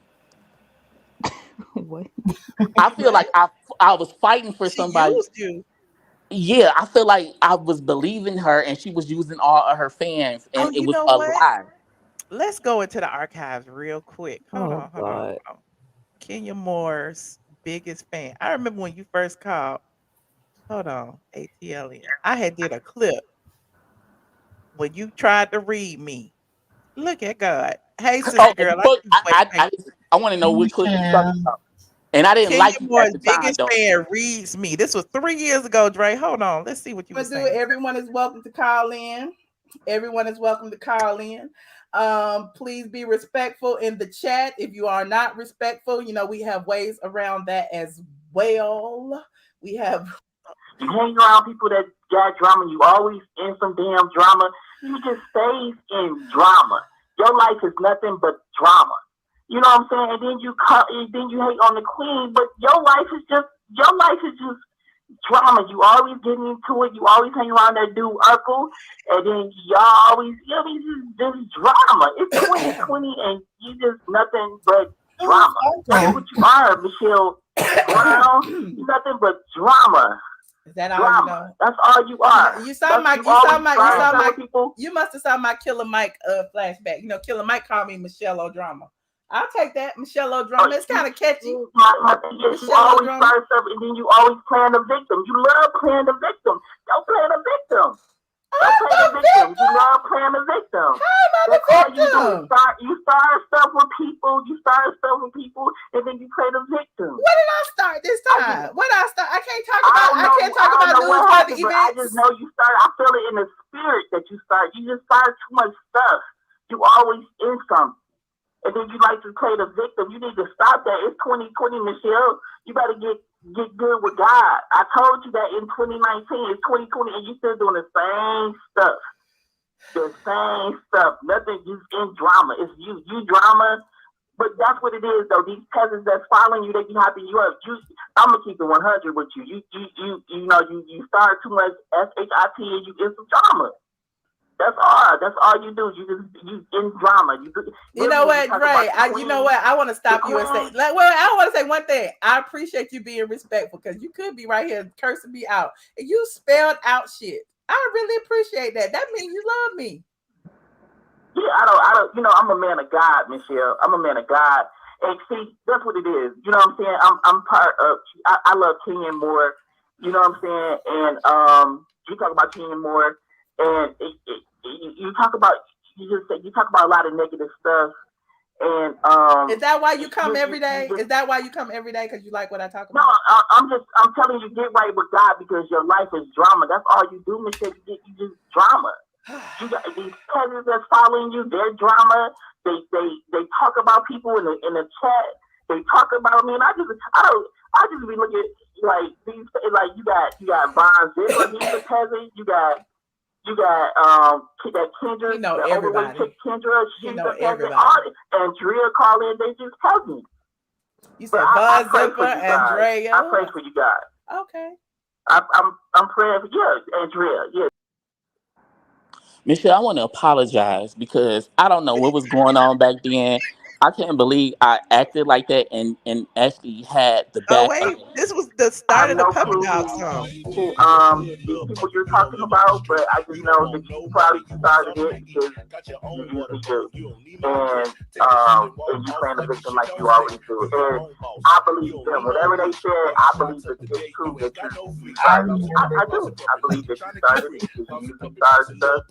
What? I feel like I was fighting for She somebody. used you. Yeah, I feel like I was believing her, and she was using all of her fans, Oh, and it you was know a what? lie. Let's go into the archives real quick. Hold Oh on, hold on, hold God. on. Kenya Moore's biggest fan. I remember when you first called. Hold on, ATLien. I had did a clip when you tried to read me. Look at God. Hey, sister Oh, girl. I but see you. Wait, wait. I want to know what clip you talking about, and I didn't Kenya like you at Moore's the time, biggest though. fan reads me. This was 3 years ago, Dre. Hold on. Let's see what you were saying. Everyone is welcome to call in. Everyone is welcome to call in. Please be respectful in the chat. If you are not respectful, we have ways around that as well. We have You hang around people that got drama, you always in some damn drama. You just stays in drama. Your life is nothing but drama. You know what I'm saying? And then you hate on the queen, but your life is just drama. You always getting into it. You always hang around that dude Urkel, and then y'all always, this drama. It's 2020, and you just nothing but drama. That's what you are, Michelle Brown. Nothing but drama. Is that drama. all you know? That's all you are. You saw my people. You must have saw my Killer Mike flashback. Killer Mike called me Michelle O'Drama. I'll take that, Michelle O'Drama. It's kind of catchy. You always start stuff, and then you always playing the victim. You love playing the victim. Don't play the victim. Don't play the victim. You love playing the victim. How am I the victim? You start stuff with people. And then you play the victim. What did I start this time? What did I start? I can't talk about newsworthy events. I just know you start. I feel it in the spirit that you start. You just start too much stuff. You always in something. And then you like to play the victim. You need to stop that. It's 2020, Michelle. You better get good with God. I told you that in 2019. It's 2020, and you still doing the same stuff. The same stuff. Nothing. You in drama. It's you drama. But that's what it is, though. These peasants that's following you, they be hyping you up. I'm gonna keep it 100 with you. You start too much SHIT, and you get some drama. That's all you do. You in drama. You know what, Dre? I want to stop you and say, I want to say one thing. I appreciate you being respectful because you could be right here cursing me out. And you spelled out shit. I really appreciate that. That means you love me. Yeah, I don't. I'm a man of God, Michelle. I'm a man of God. And see, that's what it is. You know what I'm saying? I'm part of. I love Kenya Moore. You know what I'm saying? And you talk about Kenya Moore, and you talk about you talk about a lot of negative stuff. And is that why you come every day? Is that why you come every day? Because you like what I talk about? No, I'm telling you, get right with God because your life is drama. That's all you do, Michelle. You just drama. You got these peasants that's following you. They're drama. They talk about people in the chat. They talk about me, and I just be looking like these, like you got Von Zipper, he's a peasant. You got that Kendra, you know the everybody. overweight chick Kendra, she's you know a peasant. everybody. Andrea calling, they just cousins. You said I Von pray Zipper, for you guys. Andrea. I pray for you guys. Okay. I'm praying for Andrea. Yeah. Michelle, I want to apologize because I don't know what was going on back then. I can't believe I acted like that and actually had the Oh back of wait, this was the I start have of the no puppy clue dog song. these people you're talking about, but I just know that you probably started it because you usually do. And you playing the victim like you always do. And I believe them. Whatever they said, I believe that it's true that you started it. I do. I believe that you started it because you usually start stuff.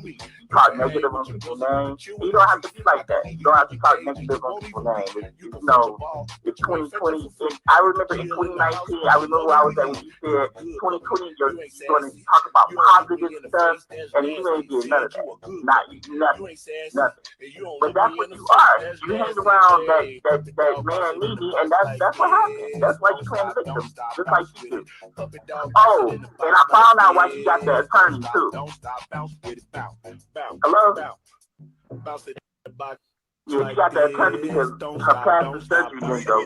You talk negative on people's names. You don't have to be like that. You don't have to talk negative on people's names. It's 2020. I remember in 2019, I remember where I was at when you said 2020, you're going to talk about positive stuff, and you ain't did none of that. Nothing. But that's what you are. You hang around that man needy, and that's what happened. That's why you playing the victim, just like you do. Oh, and I found out why you got the attorney too. Hello? Yeah, she got the attorney because her plastic surgery didn't go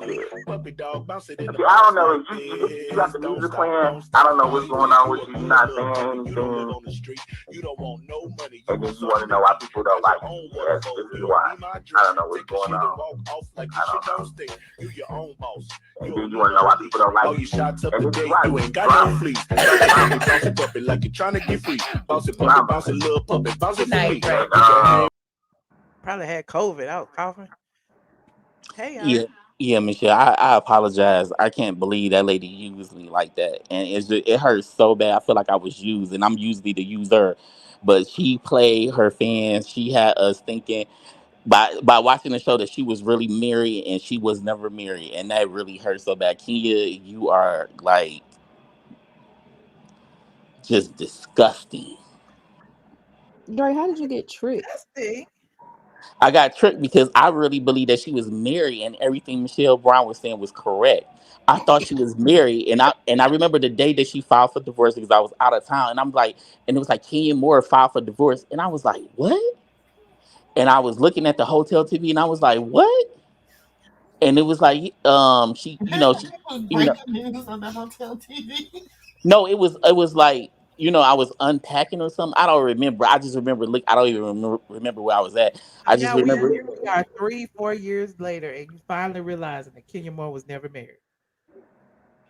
good. See, I don't know. You got the music playing. I don't know what's going on with you. You're not saying anything. And then you want to know why people don't like you. Yes, this is why. I don't know what's going on. I don't know. And then you want to know why people don't like you. And this is why you ain't got no fleas. Bounce it puppy like you're trying to get free. Bounce it puppy, bounce it little puppy, bounce it for me. Probably had COVID. I was coughing. Hey, Yeah, yeah, Michelle. I apologize. I can't believe that lady used me like that, and it hurts so bad. I feel like I was used, and I'm usually the user, but she played her fans. She had us thinking by watching the show that she was really married, and she was never married, and that really hurt so bad. Kenya, you are like just disgusting. Dre, how did you get tricked? Disgusting. I got tricked because I really believed that she was married and everything Michelle Brown was saying was correct. I thought she was married, and I remember the day that she filed for divorce because I was out of town, and I'm like, and it was like Kenya Moore filed for divorce, and I was like, what? And I was looking at the hotel TV, and I was like, what? And it was like, she, Breaking news on the hotel TV. no, it was like, I was unpacking or something. I don't remember. I just remember. Look, I don't even remember where I was at. I just Now we remember. are 3-4 years later, and you finally realizing that Kenya Moore was never married.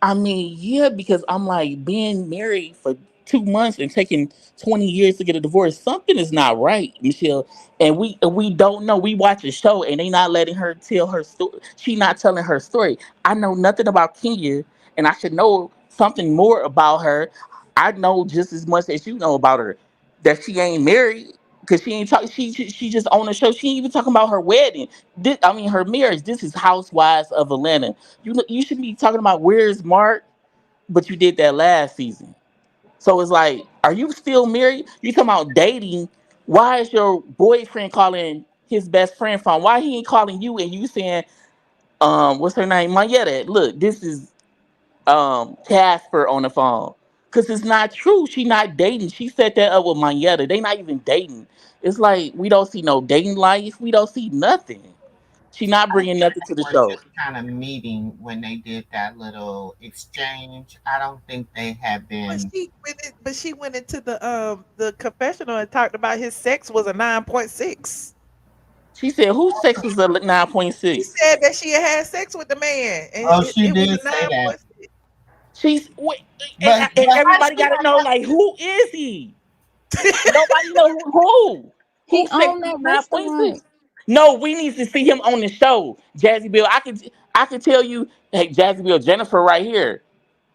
I mean, yeah, because I'm like being married for 2 months and taking 20 years to get a divorce. Something is not right, Michelle. And we don't know. We watch a show and they not letting her tell her story. She not telling her story. I know nothing about Kenya, and I should know something more about her. I know just as much as you know about her. That she ain't married because she ain't talking. She just on the show. She ain't even talking about her wedding. Her marriage. This is Housewives of Atlanta. You should be talking about where's Marc, but you did that last season. So it's like, are you still married? You talking about dating? Why is your boyfriend calling his best friend phone? Why he ain't calling you and you saying, what's her name? Mayetta. Look, this is Casper on the phone. Cause it's not true. She not dating. She set that up with Mayetta. They not even dating. It's like we don't see no dating life. We don't see nothing. She not bringing nothing to the Or show. just kind of meeting when they did that little exchange. I don't think they have been. But she went into the confessional and talked about his sex was a 9.6. She said, "Whose sex was a She 9.6?" said that she had sex with the man, and Oh, she it was did a say that. 9.6. She's wait, and But how everybody she got to got know, that? like, who is he? Nobody know who. He Who sex owned is that 9.6? restaurant. No, we need to see him on the show, Jazzy Bill. I can tell you, hey, Jazzy Bill, Jennifer right here.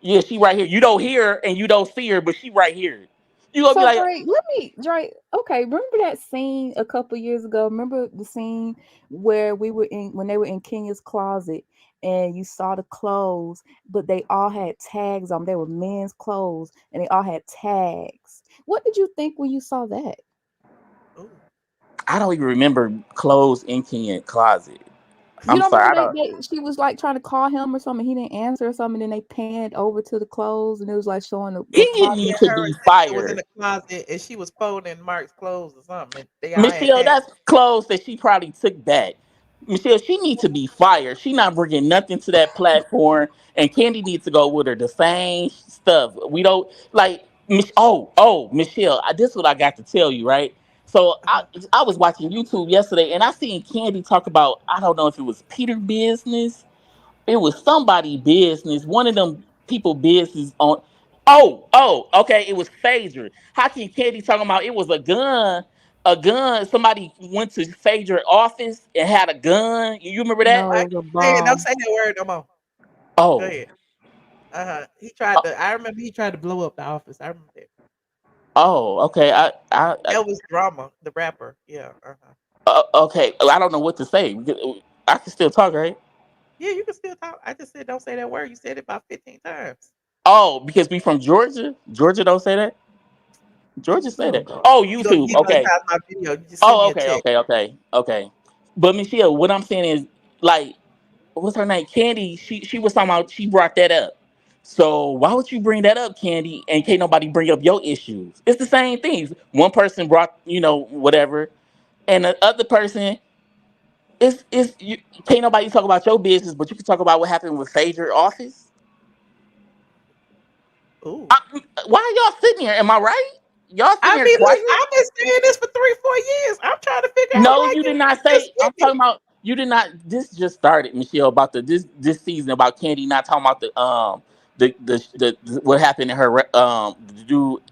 Yeah, she right here. You don't hear her and you don't see her, but she right here. You gonna So be like, Drake, okay, remember that scene a couple years ago? Remember the scene where when they were in Kenya's closet and you saw the clothes, but they all had tags on. They were men's clothes and they all had tags. What did you think when you saw that? I don't even remember clothes in Kenya's closet. You I'm don't sorry, I remember don't. she was like trying to call him or something. He didn't answer or something. Then they panned over to the clothes and it was like showing the Kenya closet. need Yeah, to her be and Cynthia was in fired. the closet and she was folding Mark's clothes or something. And they all had Michelle, tags. that's clothes that she probably took back. Michelle, she needs to be fired. She not bringing nothing to that platform, and Candy needs to go with her. The same stuff. We don't like. Michelle, this is what I got to tell you, right? So I was watching YouTube yesterday, and I seen Candy talk about, I don't know if it was Peter business, it was somebody business, one of them people business on. Okay, it was Phaedra. How can Candy talking about it was a gun? A gun. Somebody went to Phaedra office and had a gun. You remember that? No, I it was a Hey, don't bomb. say that word no more. Go Oh, ahead. He tried to. I remember he tried to blow up the office. I remember that. okay. That was Drama, the rapper. Yeah. Okay. I don't know what to say. I can still talk, right? Yeah, you can still talk. I just said don't say that word. You said it about 15 times. Oh, because we from Georgia. Georgia don't say that. Georgia say Oh that. God. Oh, You gonna YouTube. Okay. demonetize my video? You just send Oh, me a okay, check. okay. But Michelle, what I'm saying is, like, what's her name? Candy. She was talking about. She brought that up. So why would you bring that up, Candy? And can't nobody bring up your issues? It's the same things. One person brought, whatever, and the other person is you. Can't nobody talk about your business, but you can talk about what happened with Phaedra office. Ooh. Why are y'all sitting here? Am I right? Y'all sitting I here mean, quiet? look, I've been saying this for 3, 4 years. I'm trying to figure out No, why you did you not just say. I'm skip talking about. You did not. This just started, Michelle, about this season about Candy not talking about the what happened in her the dude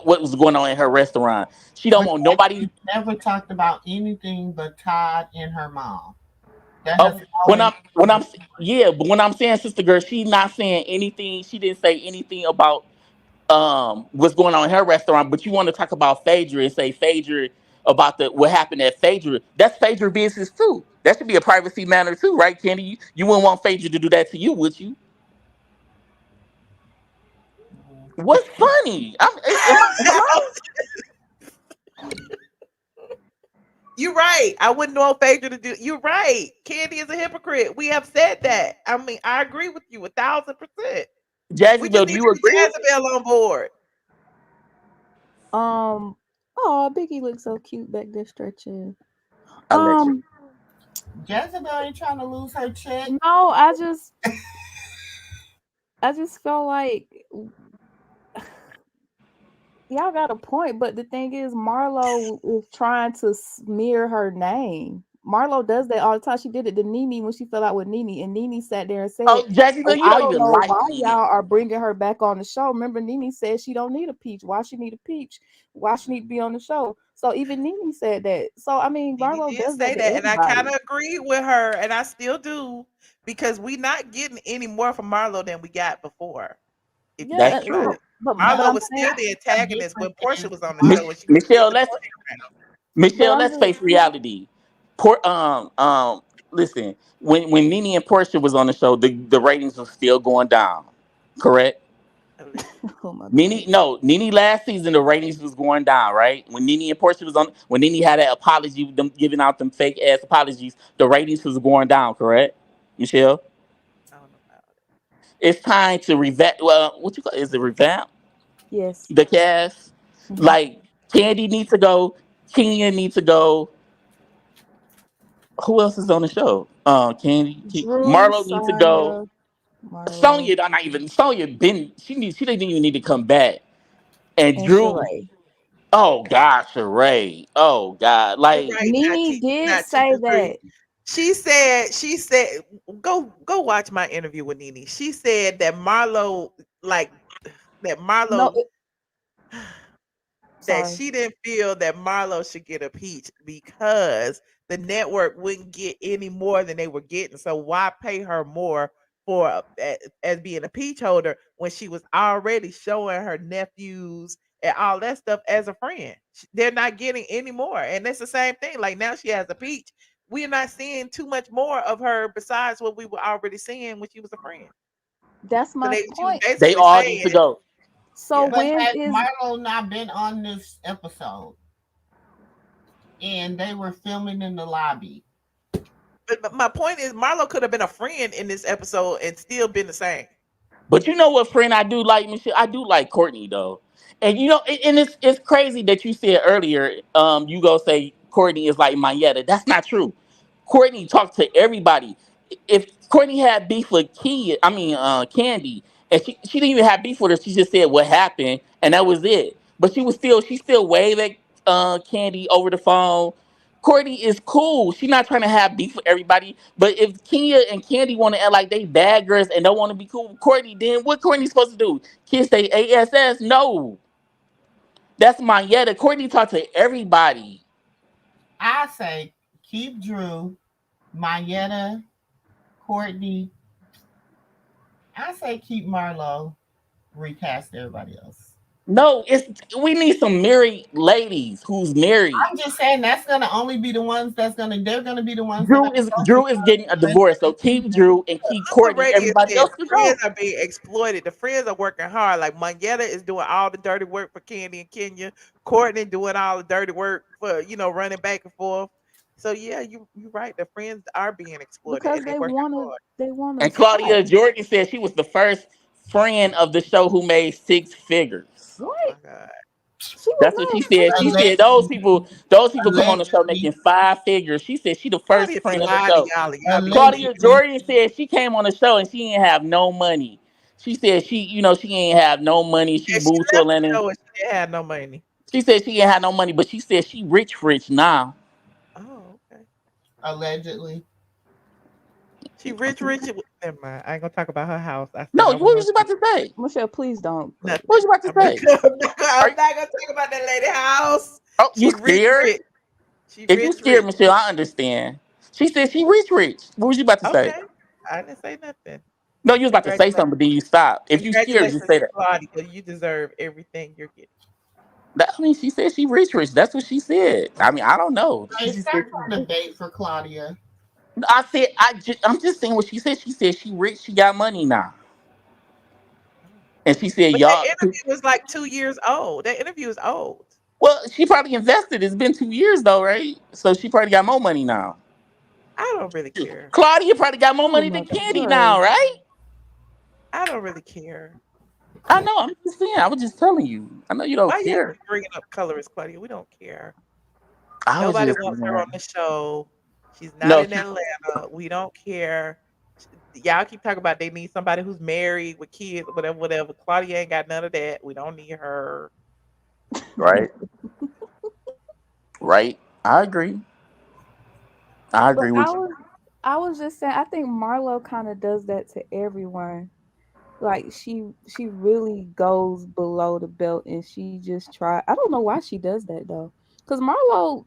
what was going on in her restaurant. She don't But want nobody. she never talked about anything but Todd and her mom. That has Uh, when always I'm when I'm yeah, but when I'm saying sister girl, she's not saying anything. She didn't say anything about what's going on in her restaurant, but you want to talk about Phaedra and say Phaedra about the what happened at Phaedra. That's Phaedra business too. That should be a privacy matter too, right, Kenny? You wouldn't want Phaedra to do that to you, would you? What's funny? Hello? You're right. I wouldn't want Phaedra to do. You're right. Candy is a hypocrite. We have said that. I mean, I agree with you 1,000%. We just Jacksonville, do need you to agree? get Jezebel on board. Oh, Biggie looks so cute back there stretching. Allegedly. Jezebel ain't trying to lose her check. No, I just felt like y'all got a point, but the thing is, Marlo is trying to smear her name. Marlo does that all the time. She did it to Nene when she fell out with Nene, and Nene sat there and said, Oh, Jacksonville, "Oh, you I don't don't even know like why Nene. y'all are bringing her back on the show." Remember, Nene said she don't need a peach. Why she need a peach? Why she need to be on the show? So even Nene said that. So I mean, Nene Marlo did does that say to that, and I everybody. kind of agree with her, and I still do because we not getting any more from Marlo than we got before. If you Yeah, think That's about true. it, but Marlo I'm was still the Have antagonist when different Portia things was on the watch. show, and she was still Michelle, the boyfriend. but I'm Let's just face reality. Poor listen, when Nene and Portia was on the show, the ratings were still going down. Correct? oh my god. Nene last season the ratings was going down, right? When Nene and Portia was on, when Nene had that apology, them giving out them fake ass apologies, the ratings was going down, correct? Michelle, I don't know about it's time to revamp. Well, what you call is it revamp Yes. the cast? Mhm. Like Candy needs to go, Kenya needs to go. Who else is on the show? Drew, Marlo needs to go. Sonya, Marlo, Sonya, not even Sonya. Been she didn't even need to come back. And and Drew, Sheree. oh God, Sheree. Oh God, You're like right. Nene did Not two say to three. that. She said, go watch my interview with Nene. She said that Marlo, like that No, Marlo, that sorry. she didn't feel that Marlo should get a peach because the network wouldn't get any more than they were getting. So why pay her more for as being a peach holder when she was already showing her nephews and all that stuff as a friend. They're not getting any more. And that's the same thing. Like now she has a peach. We're not seeing too much more of her besides what we were already seeing when she was a friend. That's So my she was point. They basically all need to saying, go. So yeah. But when had is Marlo not been on this episode, and they were filming in the lobby? But my point is, Marlo could have been a friend in this episode and still been the same. But you know what, friend, I do like, Michelle? I do like Courtney though. And you know, and it's crazy that you said earlier, you go say Courtney is like Mayetta. That's not true. Courtney talked to everybody. If Courtney had beef with Kandi, and she didn't even have beef with her, she just said what happened, and that was it. But she still waved at Kandi over the phone. Courtney is cool. She's not trying to have beef with everybody. But if Kenya and Kandi want to act like they bad girls and don't want to be cool with Courtney, then what Courtney supposed to do? Kiss they ASS? No. That's Mayetta. Courtney talked to everybody. I say keep Drew, Mayetta, Courtney. I say keep Marlo, recast everybody else. No, we need some married ladies who's married. I'm just saying that's gonna only be the ones they're gonna be the ones Drew is getting a divorce, so keep Drew and keep Courtney. Radio Everybody says else can go. friends are being exploited. The friends are working hard. Like Mayetta is doing all the dirty work for Kandi and Kenya. Courtney doing all the dirty work for running back and forth. So yeah, you're right. The friends are being exploited because and they they're working wanna hard. And Claudia Jordan said she was the first friend of the show who made 6 figures. Oh my God. That's what she said. She said those people come on the show making 5 figures. She said she the first Claudia friend of the lied to show. y'all. Be Claudia believing. Jordan said she came on the show and she didn't have no money. She said she ain't have no money. She And she moved to left the Atlanta. show and she didn't have no money. She said she didn't have no money, but she said she rich now. Oh, okay. Allegedly. She rich. Never mind. I ain't gonna talk about her house. No, what was you about to say? Michelle, please don't. Nothing. What was you about to say? I'm not gonna talk about that lady house. Oh, you She rich, scared? rich. She If you rich, scared, rich. Michelle, I understand. She said she rich. What was you about to say? Okay. I didn't say nothing. No, you was about to say something, but then you stopped. If you scared, just Congratulations say to that. Claudia. You deserve everything you're getting. I mean, she said she rich. That's what she said. I mean, I don't know. She Hey, just start said trying to bait for Claudia. I said I'm just saying what she said. She said she rich. She got money now. And she said, But y'all. that interview was like 2 years old. That interview is old. Well, she probably invested. It's been 2 years though, right? So she probably got more money now. I don't really care. Claudia probably got more money than Kandi now, right? I don't really care. I know. I'm just saying. I was just telling you. I know you don't Why you care. keep bringing up colorist, Claudia? We don't care. I was Nobody just wants her on the show. She's not No, in Atlanta. We don't care. Y'all keep talking about they need somebody who's married with kids, whatever. Claudia ain't got none of that. We don't need her. right. Right. I agree. I agree with you. I was just saying, I think Marlo kind of does that to everyone. Like she really goes below the belt and she just try. I don't know why she does that though, because Marlo,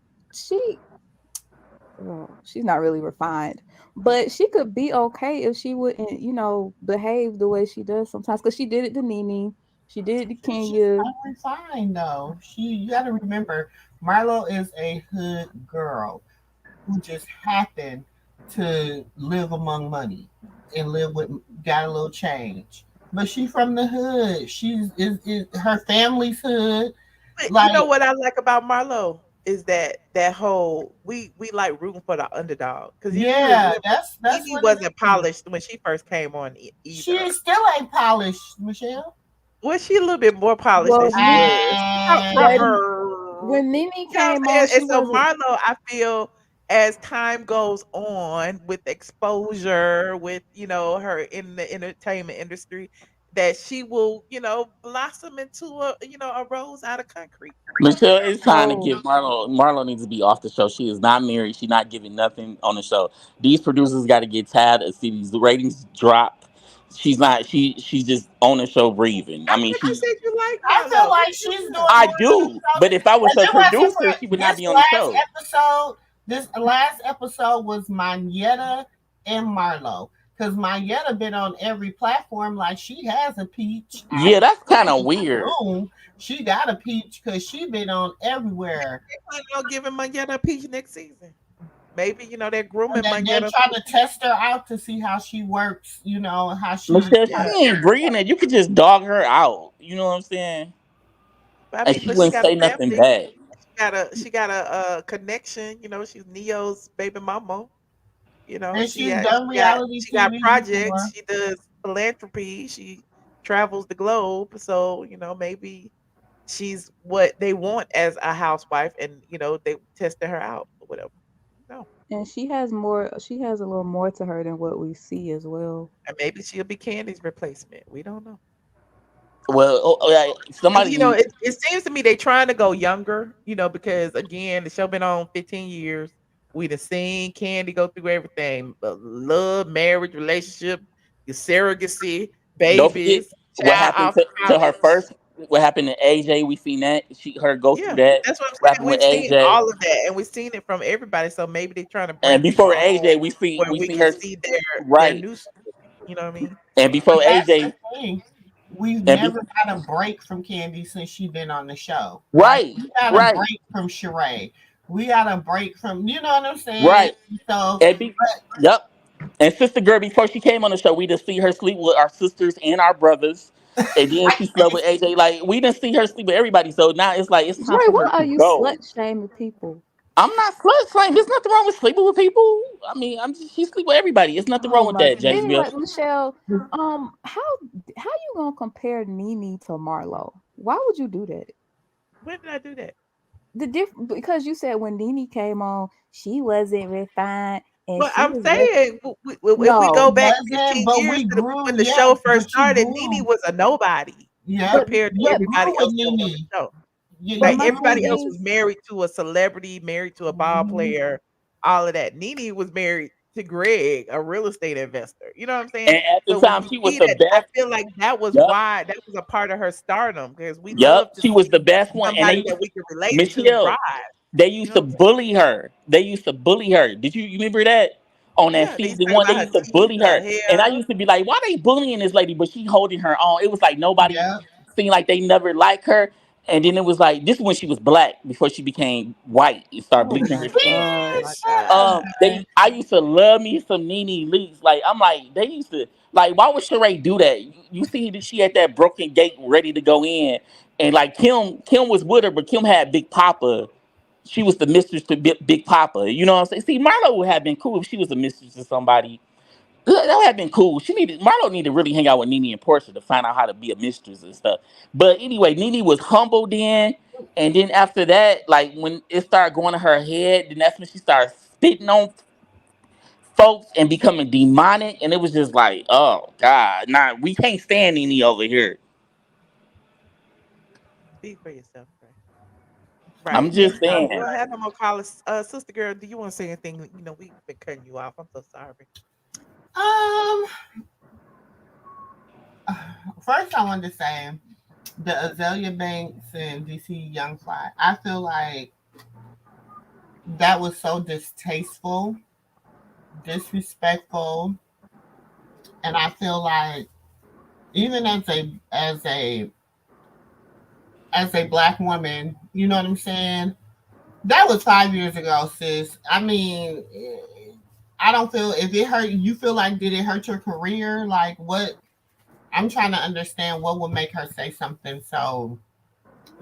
she's not really refined, but she could be okay if she wouldn't, behave the way she does sometimes. Because she did it to Nene, she did it to Kenya. She's not refined though. You got to remember, Marlo is a hood girl who just happened to live among money and got a little change. But she's from the hood. She's her family's hood. But you know what I like about Marlo is that whole we like rooting for the underdog. Because that's Evie wasn't polished when she first came on either. She still ain't polished, Michelle. Was she a little bit more polished than she was? When Nene You know came what I'm on, saying? she And so wasn't. Marlo, I feel as time goes on with exposure, with her in the entertainment industry, that she will, blossom into a rose out of concrete. Michelle, it's time to get Marlo. Marlo needs to be off the show. She is not married. She's not giving nothing on the show. These producers got to get tired of seeing these ratings drop. She's not. She's just on the show breathing. I mean, You said you like I feel like she's doing. I do, but if I was her It wasn't producer, for she would not this be on the last show. This last episode was Mayetta and Marlo. Because Mayetta been on every platform like she has a peach. Yeah, that's kind of weird. She got a peach because she been on everywhere. They might not give him Mayetta a peach next season. Maybe they're grooming They're Mayetta. trying to test her out to see how she works. How she. Michelle, she ain't bringing it. You could just dog her out. You know what I'm saying? I And mean, she but she wouldn't got a say nothing family. bad. She got a connection. She's Neo's baby mama. And She she's got done she got reality she got TV projects. before. She does philanthropy. She travels the globe. So maybe she's what they want as a housewife, and they tested her out or whatever. No, And she has more. She has a little more to her than what we see as well. and maybe she'll be Candy's replacement. We don't know. Well, yeah, 'Cause, somebody. it seems to me they're trying to go younger, because again, the show been on 15 years. We done seen Candy go through everything: love, marriage, relationship, your surrogacy, Don't forget babies, what child happened off to her college. first. What happened to AJ? We seen that her go through Yeah, that. that's what I'm What saying. happened with We've seen AJ? all of that, and we've seen it from everybody. So maybe they're trying to bring And people before on AJ, where we we seen can her see their right. new story. You know what I mean? And But before that's the AJ, thing. We've and be, never got a break from Candy since she been on the show. Like right, we got a right, break from Sheree. We got a break from you know what I'm saying? right. So And yep. And Sister Girl, before she came on the show, we just see her sleep with our sisters and our brothers. And then she slept with AJ. Like we didn't see her sleep with everybody. So now it's like it's time Dre, for why her are to you go. slut shaming people? I'm not slut shaming. There's nothing wrong with sleeping with people. I mean, she sleep with everybody. It's nothing wrong Oh with my that, god. Jay Anyway, Smith. Michelle, how you gonna compare Nene to Marlo? Why would you do that? When did I do that? Because you said when Nene came on, she wasn't refined and Well, she I'm was saying if we no, go back wasn't, 15 but years we to grew, when the yeah, show first but you started, Nene grew. was a nobody Yeah, compared to you everybody grew with else that was on Nene. the show. but Like my everybody thing else was is, married to a celebrity, married to a ball Mhm. player, all of that. Nene was married to Greg, a real estate investor. You know what I'm saying? And at the So when time, we she was see the that, I best. feel like that was Yep, why that was a part of her stardom because we yep. love to She was see the best one. And somebody that we can relate to Michelle, thrive. they You used know to what I'm saying? bully her. They used to bully her. Did you remember that? On that Yeah, they used to season talk one, they about her used to teeth, bully her her. And I hair. used to be like, why they bullying this lady? But she holding her on. It was like nobody Yeah. seemed like they never liked her. And then it was like this is when she was black before she became white and started oh bleaching her my skin. god. My God. I used to love me some Nene Leakes. Like I'm like they used to like why would Sheree do that? You see that she had that broken gate ready to go in, and like Kim was with her, but Kim had Big Papa. She was the mistress to Big Papa. You know what I'm saying? See, Marlo would have been cool if she was a mistress to somebody. That would have been cool. Marlo needed to really hang out with Nene and Portia to find out how to be a mistress and stuff. But anyway, Nene was humble then, and then after that, like when it started going to her head, then that's when she started spitting on folks and becoming demonic, and it was just like, oh God, nah, we can't stand Nene over here. Speak for yourself, Trey. I'm Right. just No, saying. we'll have no more callers. Sister girl, do you want to say anything? We've been cutting you off. I'm so sorry. Um, first I wanted to say the Azealia Banks and DC YoungFly. I feel like that was so distasteful, disrespectful, and I feel like even as a black woman, you know what I'm saying? That was 5 years ago, sis. I mean, I don't feel if it hurt you feel like did it hurt your career? Like what I'm trying to understand what would make her say something so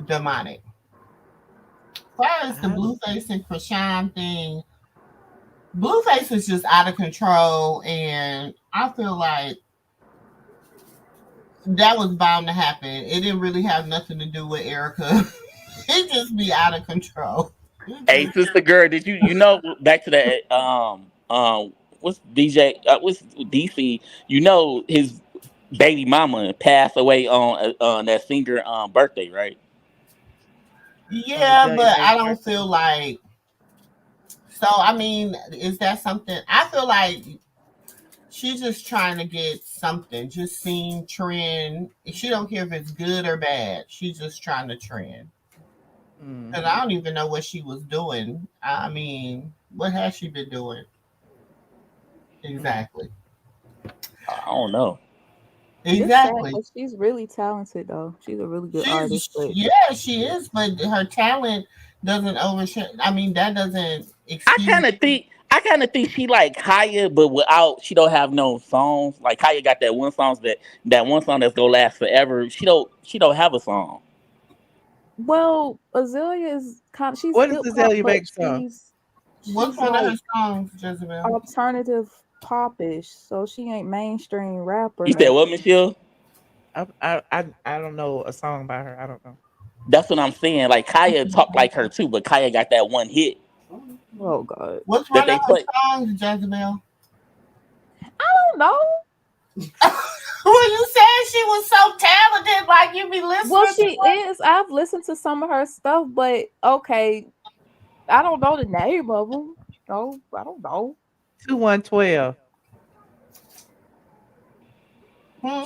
demonic. As far as the Blueface and Krishan thing, Blueface is just out of control, and I feel like that was bound to happen. It didn't really have nothing to do with Erykah. It just be out of control. Hey, sister girl, did you know back to that what's DJ what's DC? You know his baby mama passed away on that singer birthday, right? Yeah, Azealia but I Banks' don't birthday. feel like so. I mean, is that something? I feel like she's just trying to get something, just seeing trend. She don't care if it's good or bad. She's just trying to trend. Because I Mm-hmm. don't even know what she was doing. I mean, what has she been doing Mm. exactly? I don't know. It's sad Exactly. 'cause she's really talented though. She's a really good artist, but Yeah, she is, but her talent doesn't overshadow. I mean, that doesn't I excuse. kind of think she like Kaya, but without she don't have no songs. Like Kaya got that one song that's gonna last forever. She don't have a song. well, Azealia is kind. She's What is hip the hop, Azealia but Banks song? What's she's one of her like songs, Jezebel? alternative popish, so she ain't mainstream rap or You said nothing. what, Michelle? I don't know a song by her. I don't know. That's what I'm saying. Like Kaya talk like her too, but Kaya got that one hit Oh God, What's that one of they her play. songs, Jezebel? I don't know. Well, you said she was so talented, like you be listening Well, to she her. is. I've listened to some of her stuff, but okay, I don't know the name of them. No, I don't know. 2112.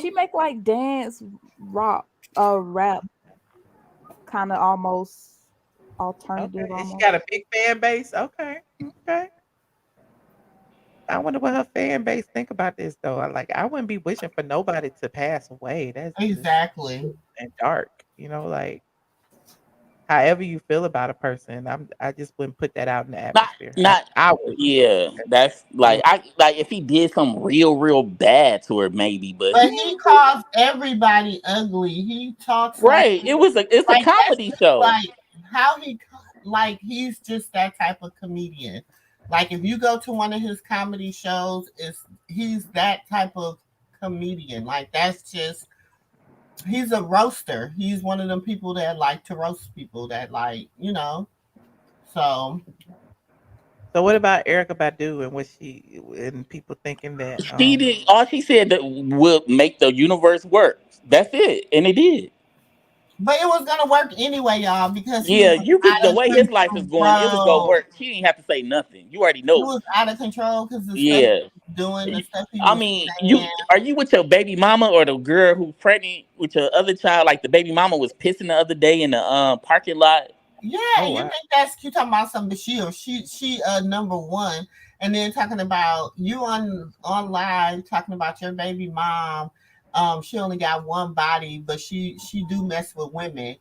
She make like dance, rock, rap, kind of almost Okay, alternative, and she almost. got a big fan base. Okay, okay. I wonder what her fan base think about this though. I wouldn't be wishing for nobody to pass away. That's just Exactly. and dark. Like however you feel about a person, I just wouldn't put that out in the Not, atmosphere. not. I would. Yeah, that's like if he did something real bad to her, maybe. But But he calls everybody ugly. He talks right, it's a like that's comedy just show. like how like he's just that type of comedian. Like if you go to one of his comedy shows, he's that type of comedian. Like that's just he's a roaster. He's one of them people that like to roast people that so So what about Erykah Badu and what she and people thinking that She did. All she said that will make the universe work. That's it, and it did. but it was gonna work anyway, y'all, because he Yeah, was you could. out The of way his life is going, it was gonna control. work. She didn't have to say nothing. You already He know. was out of control because the stuff Yeah. he was doing, the stuff he I was mean, saying. are you with your baby mama or the girl who's pregnant with your other child? Like the baby mama was pissing the other day in the parking lot. Yeah, Oh, you wow. think that's you talking about something? She number one, and then talking about you on live talking about your baby mom. She only got one body, but she do mess with women.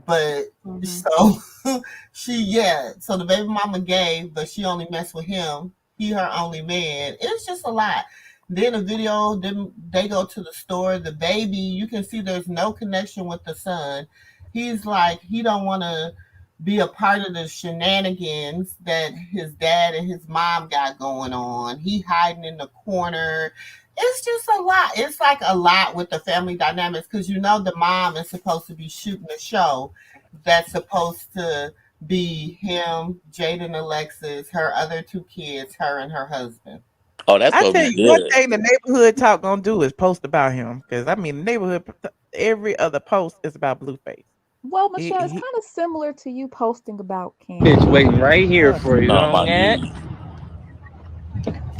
But so so the baby mama gay, but she only messed with him. He her only man. It's just a lot. Then a video, then they go to the store. The baby, you can see there's no connection with the son. He's like he don't want to be a part of the shenanigans that his dad and his mom got going on. He hiding in the corner. It's just a lot. It's like a lot with the family dynamics because the mom is supposed to be shooting a show that's supposed to be him, Jaden, Alexis, her other two kids, her and her husband. Oh, that's I gonna tell be you one good. thing the neighborhood talk gonna do is post about him because I mean the neighborhood every other post is about Blueface. Well, He, Michelle, it's he kind of similar to you posting about Bitch Kandi. waiting right here for you, Oh my young man. goodness.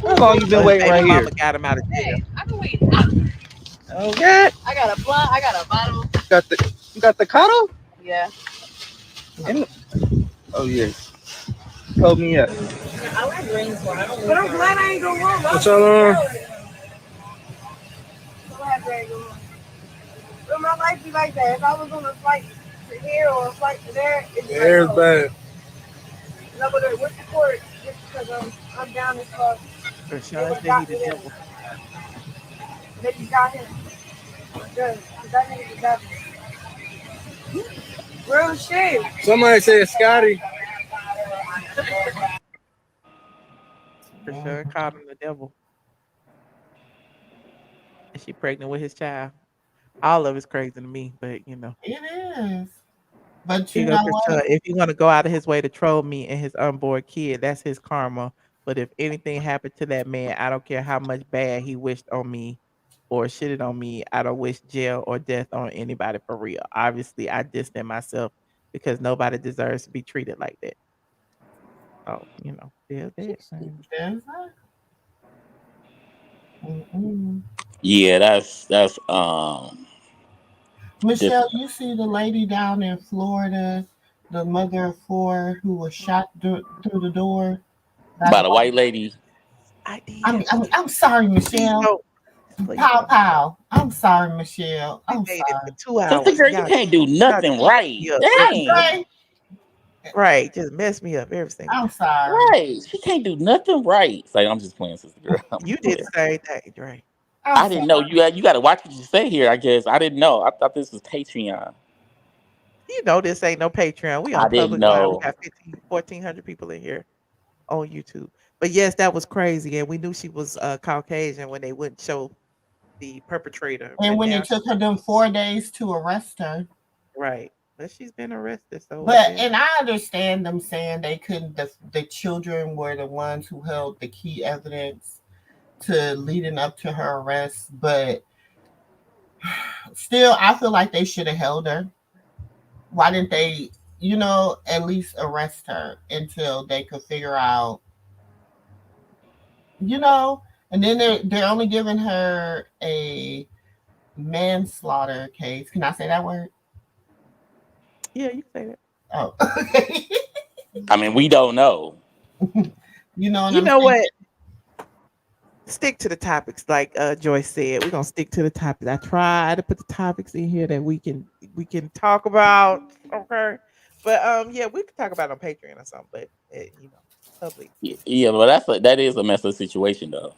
How long you so been his waiting baby right here? mama got him out of jail. I've been waiting. Okay. I got a blunt. I got a bottle. You got the Kato? Yeah. Oh yeah. Hold me up. I like green for. But I'm glad I ain't go wrong. What y'all on? But my life be like that. If I was on a flight to here or a flight to there, it's The air's bad. No, but what's the court? Just because I'm down as fuck. For They sure, would have he got the me there. devil. They just got him. Good. 'Cause that nigga the devil. Real shit. Somebody said Scotty. For sure, called him the devil. And she pregnant with his child. All of it's crazy to me, but It is. But Here you go know what? Krishan. If he want to go out of his way to troll me and his unborn kid, that's his karma. But if anything happened to that man, I don't care how much bad he wished on me or shitted on me. I don't wish jail or death on anybody for real. Obviously, I distance myself because nobody deserves to be treated like that. Oh, there's that. There's that. Mm-mm. Yeah, that's Michelle, you see the lady down in Florida, the mother of four who was shot through the door by by the the white. white lady. I did. I'm sorry, Please Michelle. don't. Please Pow don't. pow. I'm sorry, Michelle. We I'm made it for sorry. 2 hours. Sister girl, you Y'all, can't do y'all just nothing mess right. me up every single Dang. time. Andre, Right, just mess me up every single I'm time. sorry. Right. She can't do nothing right. It's like, I'm just playing, sister girl. I'm You just did playing. the same thing, Dre. I'm I sorry. didn't know you got to watch what you say here, I guess. I didn't know. I thought this was Patreon. You know this ain't no Patreon. We I on didn't public live. We know. got 1,400 people in here on YouTube. But yes, that was crazy. And we knew she was Caucasian when they wouldn't show the perpetrator. And But when now it took she's her them 4 days to arrest her. right. But she's been arrested. So I But guess and I understand them saying they couldn't. The children were the ones who held the key evidence to leading up to her arrest. But still, I feel like they should have held her. Why didn't they? At least arrest her until they could figure out. And then they're only giving her a manslaughter case. Can I say that word? yeah, you say that. Oh, okay. I mean, we don't know. You know what You I'm know saying? what? Stick to the topics, like Joyce said. We're gonna stick to the topics. I try to put the topics in here that we can talk about. Okay, but yeah, we could talk about it on Patreon or something. But public, Yeah, but that is a messed up situation, though.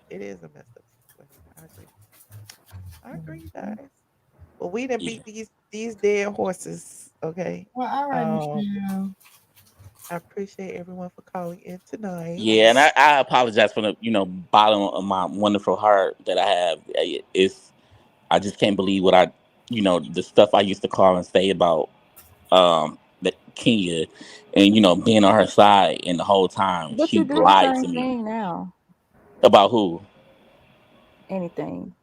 it is a messed up situation. I agree. I agree, you guys. Well, we done Yeah. beat these dead horses. Okay. Well, all right, Michelle. I appreciate everyone for calling in tonight. Yeah, and I apologize for the bottom of my wonderful heart that I have. It's I just can't believe what the stuff I used to call and say about the Kenya, and being on her side, and the whole time But she you do the lied same to me thing now. about who. Anything.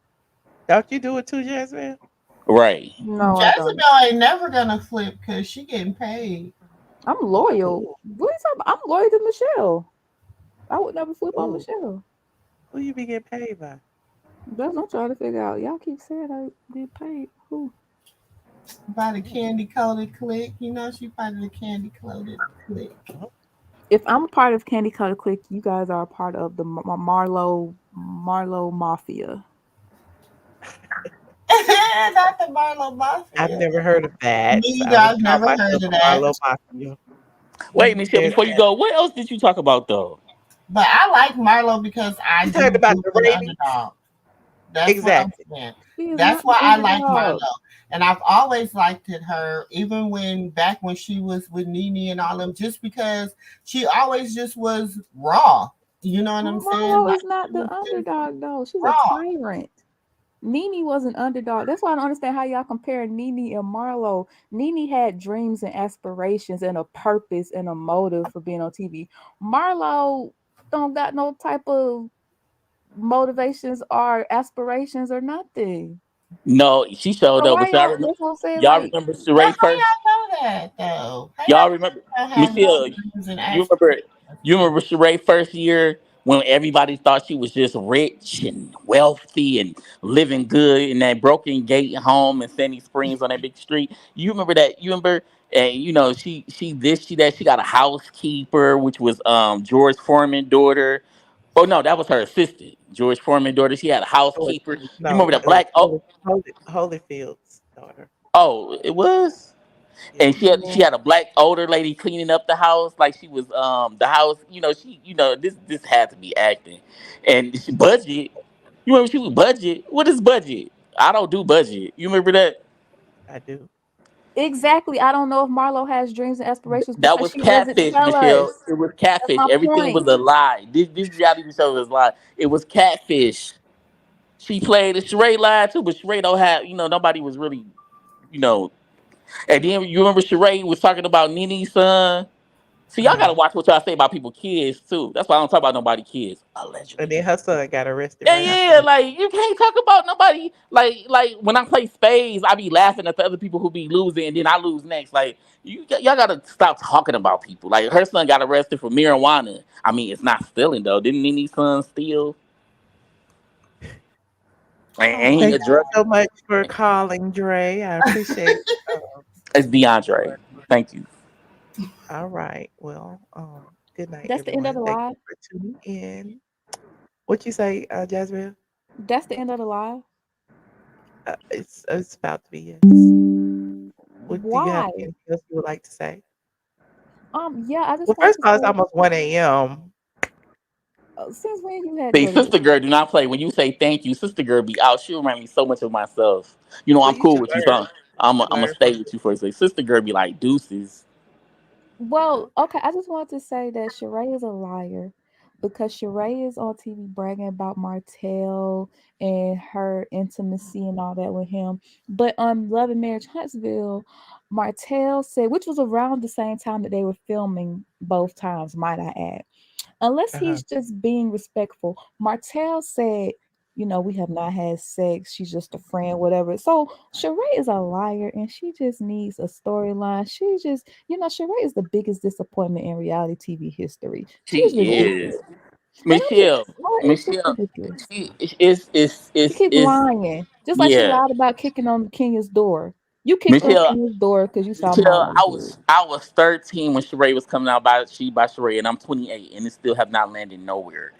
Don't you do it too, Jasmine? Right. No, I don't. Jezebel ain't never gonna flip because she getting paid. I'm loyal. What are you talking about? I'm loyal to Michelle. I would never flip on Ooh, Michelle. who you be getting paid by? That's what I'm trying to figure out. Y'all keep saying I get paid. Who? By the candy coated click. She part of the candy coated click. If I'm a part of Candy Cutter Click, you guys are a part of the Marlo Mafia. Not the Marlo I've Mafia. never heard of that. Me So either. I wouldn't I've call never heard myself of a that. Marlo Mafia. Wait, Michelle, There's before you that. go, what else did you talk about though? But I like Marlo because I You talked do about root the for the ratings? underdog. That's what I'm Exactly. saying. She is That's not the why I like underdog. Marlo. And I've always liked her, even back when she was with Nene and all them, just because she always just was raw. You know what I'm saying? Marlo Like is not she the was just underdog though. She's a raw. tyrant. Nene was an underdog. That's why I don't understand how y'all compare Nene and Marlo. Nene had dreams and aspirations and a purpose and a motive for being on TV. Marlo don't got no type of motivations or aspirations or nothing. No, she showed So up. why But y'all y'all? remember? That's what I'm saying. Y'all Like, remember But Sheree how first? y'all know that though? How y'all Y'all know remember she don't have no Michelle? dreams and You remember? aspirations? You remember Sheree first year when everybody thought she was just rich and wealthy and living good in that broken gate home in Sandy Springs on that big street. You remember that? You remember? And she this, she that, she got a housekeeper, which was George Foreman's daughter. Oh no, that was her assistant, George Foreman's daughter. She had a housekeeper. You No, remember the it was black? Oh, Holyfield's daughter. oh, it was. Yeah. And she had a black older lady cleaning up the house like she was the house. This had to be acting, and she budget. You remember she was budget? What is budget? I don't do budget. You remember that? I do. exactly. I don't know if Marlo has dreams and aspirations That because was she doesn't catfish, tell us. Michelle. It was That's catfish. my Everything point. was a lie. This reality show was a lie. It was catfish. She played a Sheree lie too, but Sheree don't have. Nobody was really. You know. And then you remember Sheree was talking about Nene's son. See, y'all gotta watch what y'all say about people kids too. That's why I don't talk about nobody kids. And Allegedly. then her son got arrested Yeah, right after yeah. that. Like you can't talk about nobody. Like when I play spades, I be laughing at the other people who be losing, and then I lose next. Like y'all gotta stop talking about people. Like her son got arrested for marijuana. I mean, it's not stealing though. Didn't Nene's son steal? Ain't he Thank a you drug? so much for calling, Dre. I appreciate it. It's DeAndre. Thank you. All right. Well, good night, That's the end of everyone. the Thank live. you for tuning in. What you say, Jasmine? That's the end of the live. It's about to be, yes. Do you have Why? anything else you would like to say? Yeah, I Well, just want first to of all, it's say, almost 1 a.m. since when you had to See, go to sister bed? girl, do not play. When you say thank you, sister girl be out. She remind me so much of myself. You know, Well, I'm you cool should with you, learn. so You I'm should gonna learn stay from with you for a second. Sister girl be like deuces. Well, okay, I just want to say that Sheree is a liar because Sheree is on TV bragging about Martell and her intimacy and all that with him. But on Love and Marriage Huntsville, Martell said, which was around the same time that they were filming both times, might I add. Unless Uh-huh. he's just being respectful, Martell said, we have not had sex. She's just a friend, whatever. So Sheree is a liar and she just needs a storyline. She just, Sheree is the biggest disappointment in reality TV history. She's She ridiculous. is And I'm just, Michelle. it's just Michelle. ridiculous. She is She keep is lying. Just like she yeah. lied about kicking on Kenya's door. You kicked on Michelle. Kenya's door because you saw Michelle. Marlo do it. I was 13 when Sheree was coming out by Sheree, and I'm 28, and it still have not landed nowhere.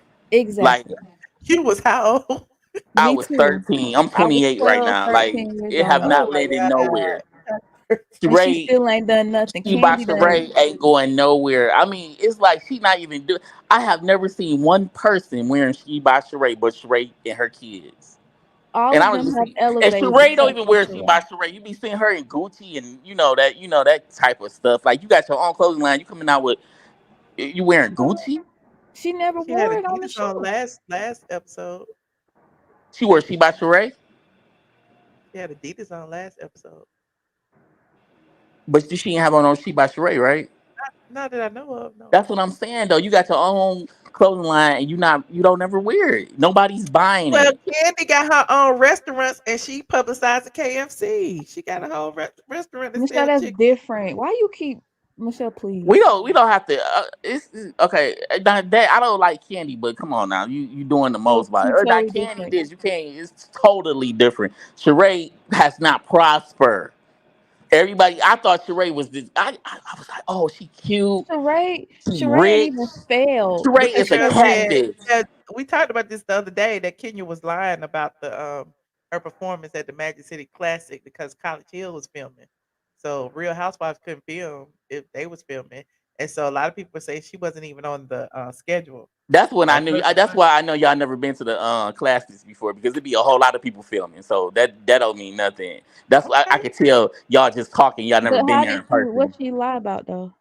Like Exactly. You was how old? I Me was too. 13. I'm I was 28 right 12, now. Like 13 years it have old. Oh not my landed God. nowhere. And she Sheree, still ain't done nothing. she by Candy done. Sheree ain't going nowhere. I mean, it's like she not even do. I have never seen one person wearing she by Sheree but Sheree and her kids. All And I of was them just have see, and elevated Sheree don't except even for wear she by Sheree. Sheree. You be seeing her in Gucci and that type of stuff. Like you got your own clothing line. You coming out with you wearing Gucci? She never She had wore it on the Adidas on show. last episode. She wear she by Sheree, She had Adidas on last episode. but she ain't have on no she by Sheree, right? Not that I know of, no. That's what I'm saying though. You got your own clothing line and you don't ever wear it. Nobody's buying Well, it. Candy got her own restaurants and she publicized the KFC. She got a whole restaurant that Michelle, sells that's chicken. different. Why you keep Michelle, We please? don't have to. It's okay. That I don't like Candy, but come on now, you doing the No, most by it. she's Or totally that Candy different. this, you can't. It's totally different. Sheree has not prospered. Everybody, I thought Sheree was this. I was like, oh, she cute, she Sheree ain't rich. even failed Sheree Lucia is a said, cactus. yeah, we talked about this the other day that Kenya was lying about the her performance at the Magic City Classic because College Hill was filming. So Real Housewives couldn't film if they was filming. And so a lot of people say she wasn't even on the schedule. That's when I On knew. her That's why I know y'all never been to the classes before because it'd be a whole lot of people filming. So that don't mean nothing. That's why I Okay. could tell y'all just talking. Y'all never But been how there did in she? What person. she lie about though?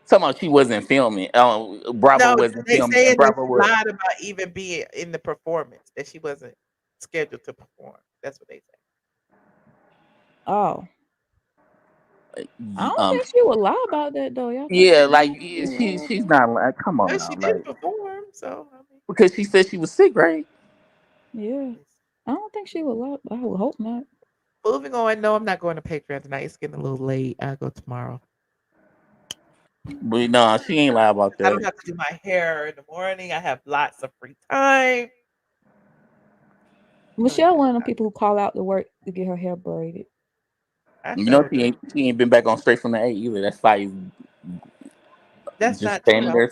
Somehow she wasn't filming. Bravo No, wasn't they filming, and saying that Bravo she was. lied about even being in the performance, that she wasn't scheduled to perform. That's what they say. Oh, I don't Um, think she would lie about that though. Y'all think yeah, she like would? She would lie she's about not like. Come on Well, she now, did like perform, so I mean, because she said she was sick, right? it? Yeah, I don't think she would lie. I would hope not. moving on. No, I'm not going to Patreon tonight. It's getting a little late. I'll go tomorrow. But no, she ain't lie about I don't that. have to do my hair in the morning. I have lots of free time. So Michelle, yeah, one of the people who call out to work to get her hair braided. I You know showed do. she ain't been back on Straight from the A either. That's like That's just not true. standing there.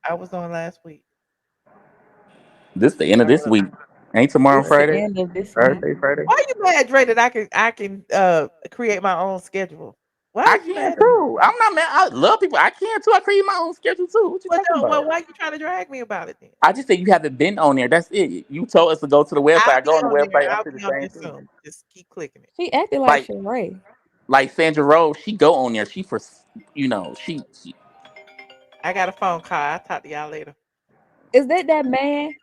I was on last week. This the end of Or this week. Ain't tomorrow It's the Friday? end of this week. Thursday, Friday. why you mad, Dre, that I can create my own schedule? Why I is you can mad at me? too. I'm not mad. I love people. I can too. I create my own schedule too. What you Well, talking no, well, about? why you trying to drag me about it then? I just said you haven't been on there. That's it. You told us to go to the website. I'll I be go on the on there. website. I I'll see the be on same there thing. soon. Just keep clicking it. She acted like Like Sheree. like Sandra Rose, she go on there. She for she I got a phone call. I'll talk to y'all later. Is that man?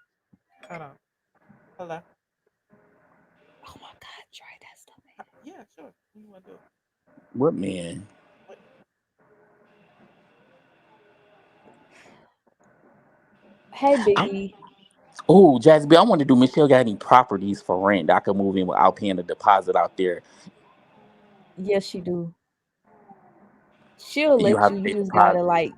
Hold on. Hello. Oh my God, Dre, that's the man. Yeah, sure. You want to do it? what man? Hey, I'm Biggie. oh Jazzy B, I want to do Michelle got any properties for rent that I could move in without paying a deposit out there. Yes, she do. She'll You let have you. to You pay just gotta deposit. like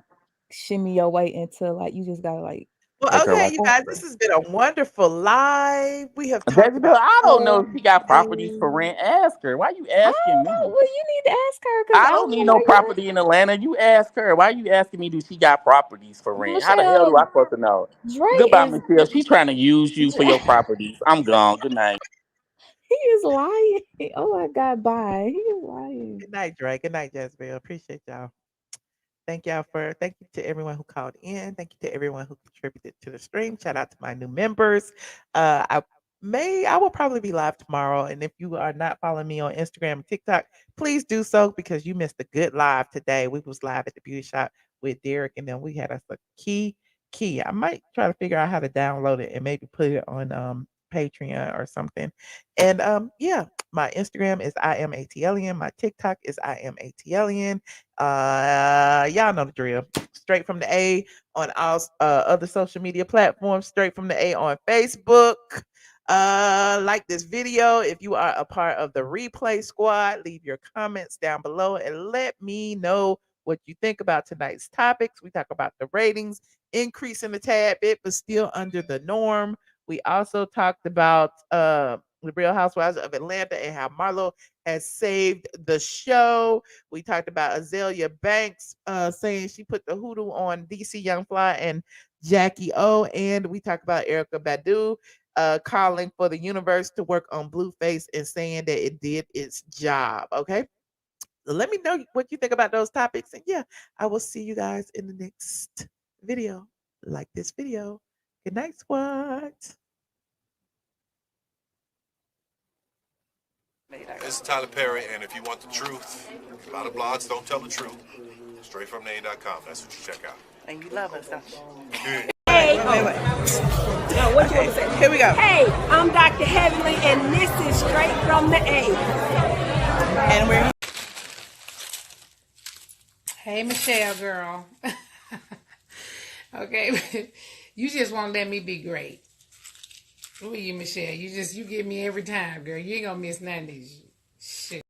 shimmy your way into like. You just gotta like. Well, Like her okay, right you there. guys, this has been a wonderful live. We have talked Jezebel, about I don't know so if she got properties for many. rent. Ask her. Why you I asking don't me? know. Well, you need to ask her because I I don't don't need know no why you property in Atlanta. You ask her. Why you asking me? Do she got properties for rent? How the hell do I Michelle. supposed to know? Dre Goodbye, is Michelle. She's trying to use you for your properties. I'm gone. Good night. he is lying. Oh my God, bye. He is lying. Good night, Dre. Good night, Jezebel. Appreciate y'all. Thank you to everyone who called in. Thank you to everyone who contributed to the stream. Shout out to my new members. I will probably be live tomorrow. And if you are not following me on Instagram and TikTok, please do so because you missed a good live today. We was live at the beauty shop with Derek, and then we had us a key. I might try to figure out how to download it and maybe put it on Patreon or something. And yeah, my Instagram is I am ATLien. My TikTok is I am ATLien. Y'all know the drill. Straight from the A on all other social media platforms. Straight from the A on Facebook. Like this video if you are a part of the replay squad. Leave your comments down below and let me know what you think about tonight's topics. We talk about the ratings increasing a tad bit, but still under the norm. We also talked about the Real Housewives of Atlanta and how Marlo has saved the show. We talked about Azealia Banks saying she put the hoodoo on DC YoungFly and Jacky Oh, and we talked about Erykah Badu calling for the universe to work on Blueface and saying that it did its job. Okay. So let me know what you think about those topics. And yeah, I will see you guys in the next video. Like this video. Good night, squad. This is Tyler Perry, and if you want the truth, a lot of blogs don't tell the truth. Straight from Nene.com. That's what you check out. And you love us, don't you? Good. Hey, No, what you want to say? Here we go. Hey, I'm Dr. Heavenly, and this is Straight from the A. And we're Hey, Michelle, girl. Okay, you just want to let me be great. Who are you, Michelle? You give me every time, girl. You ain't gonna miss none of these shit.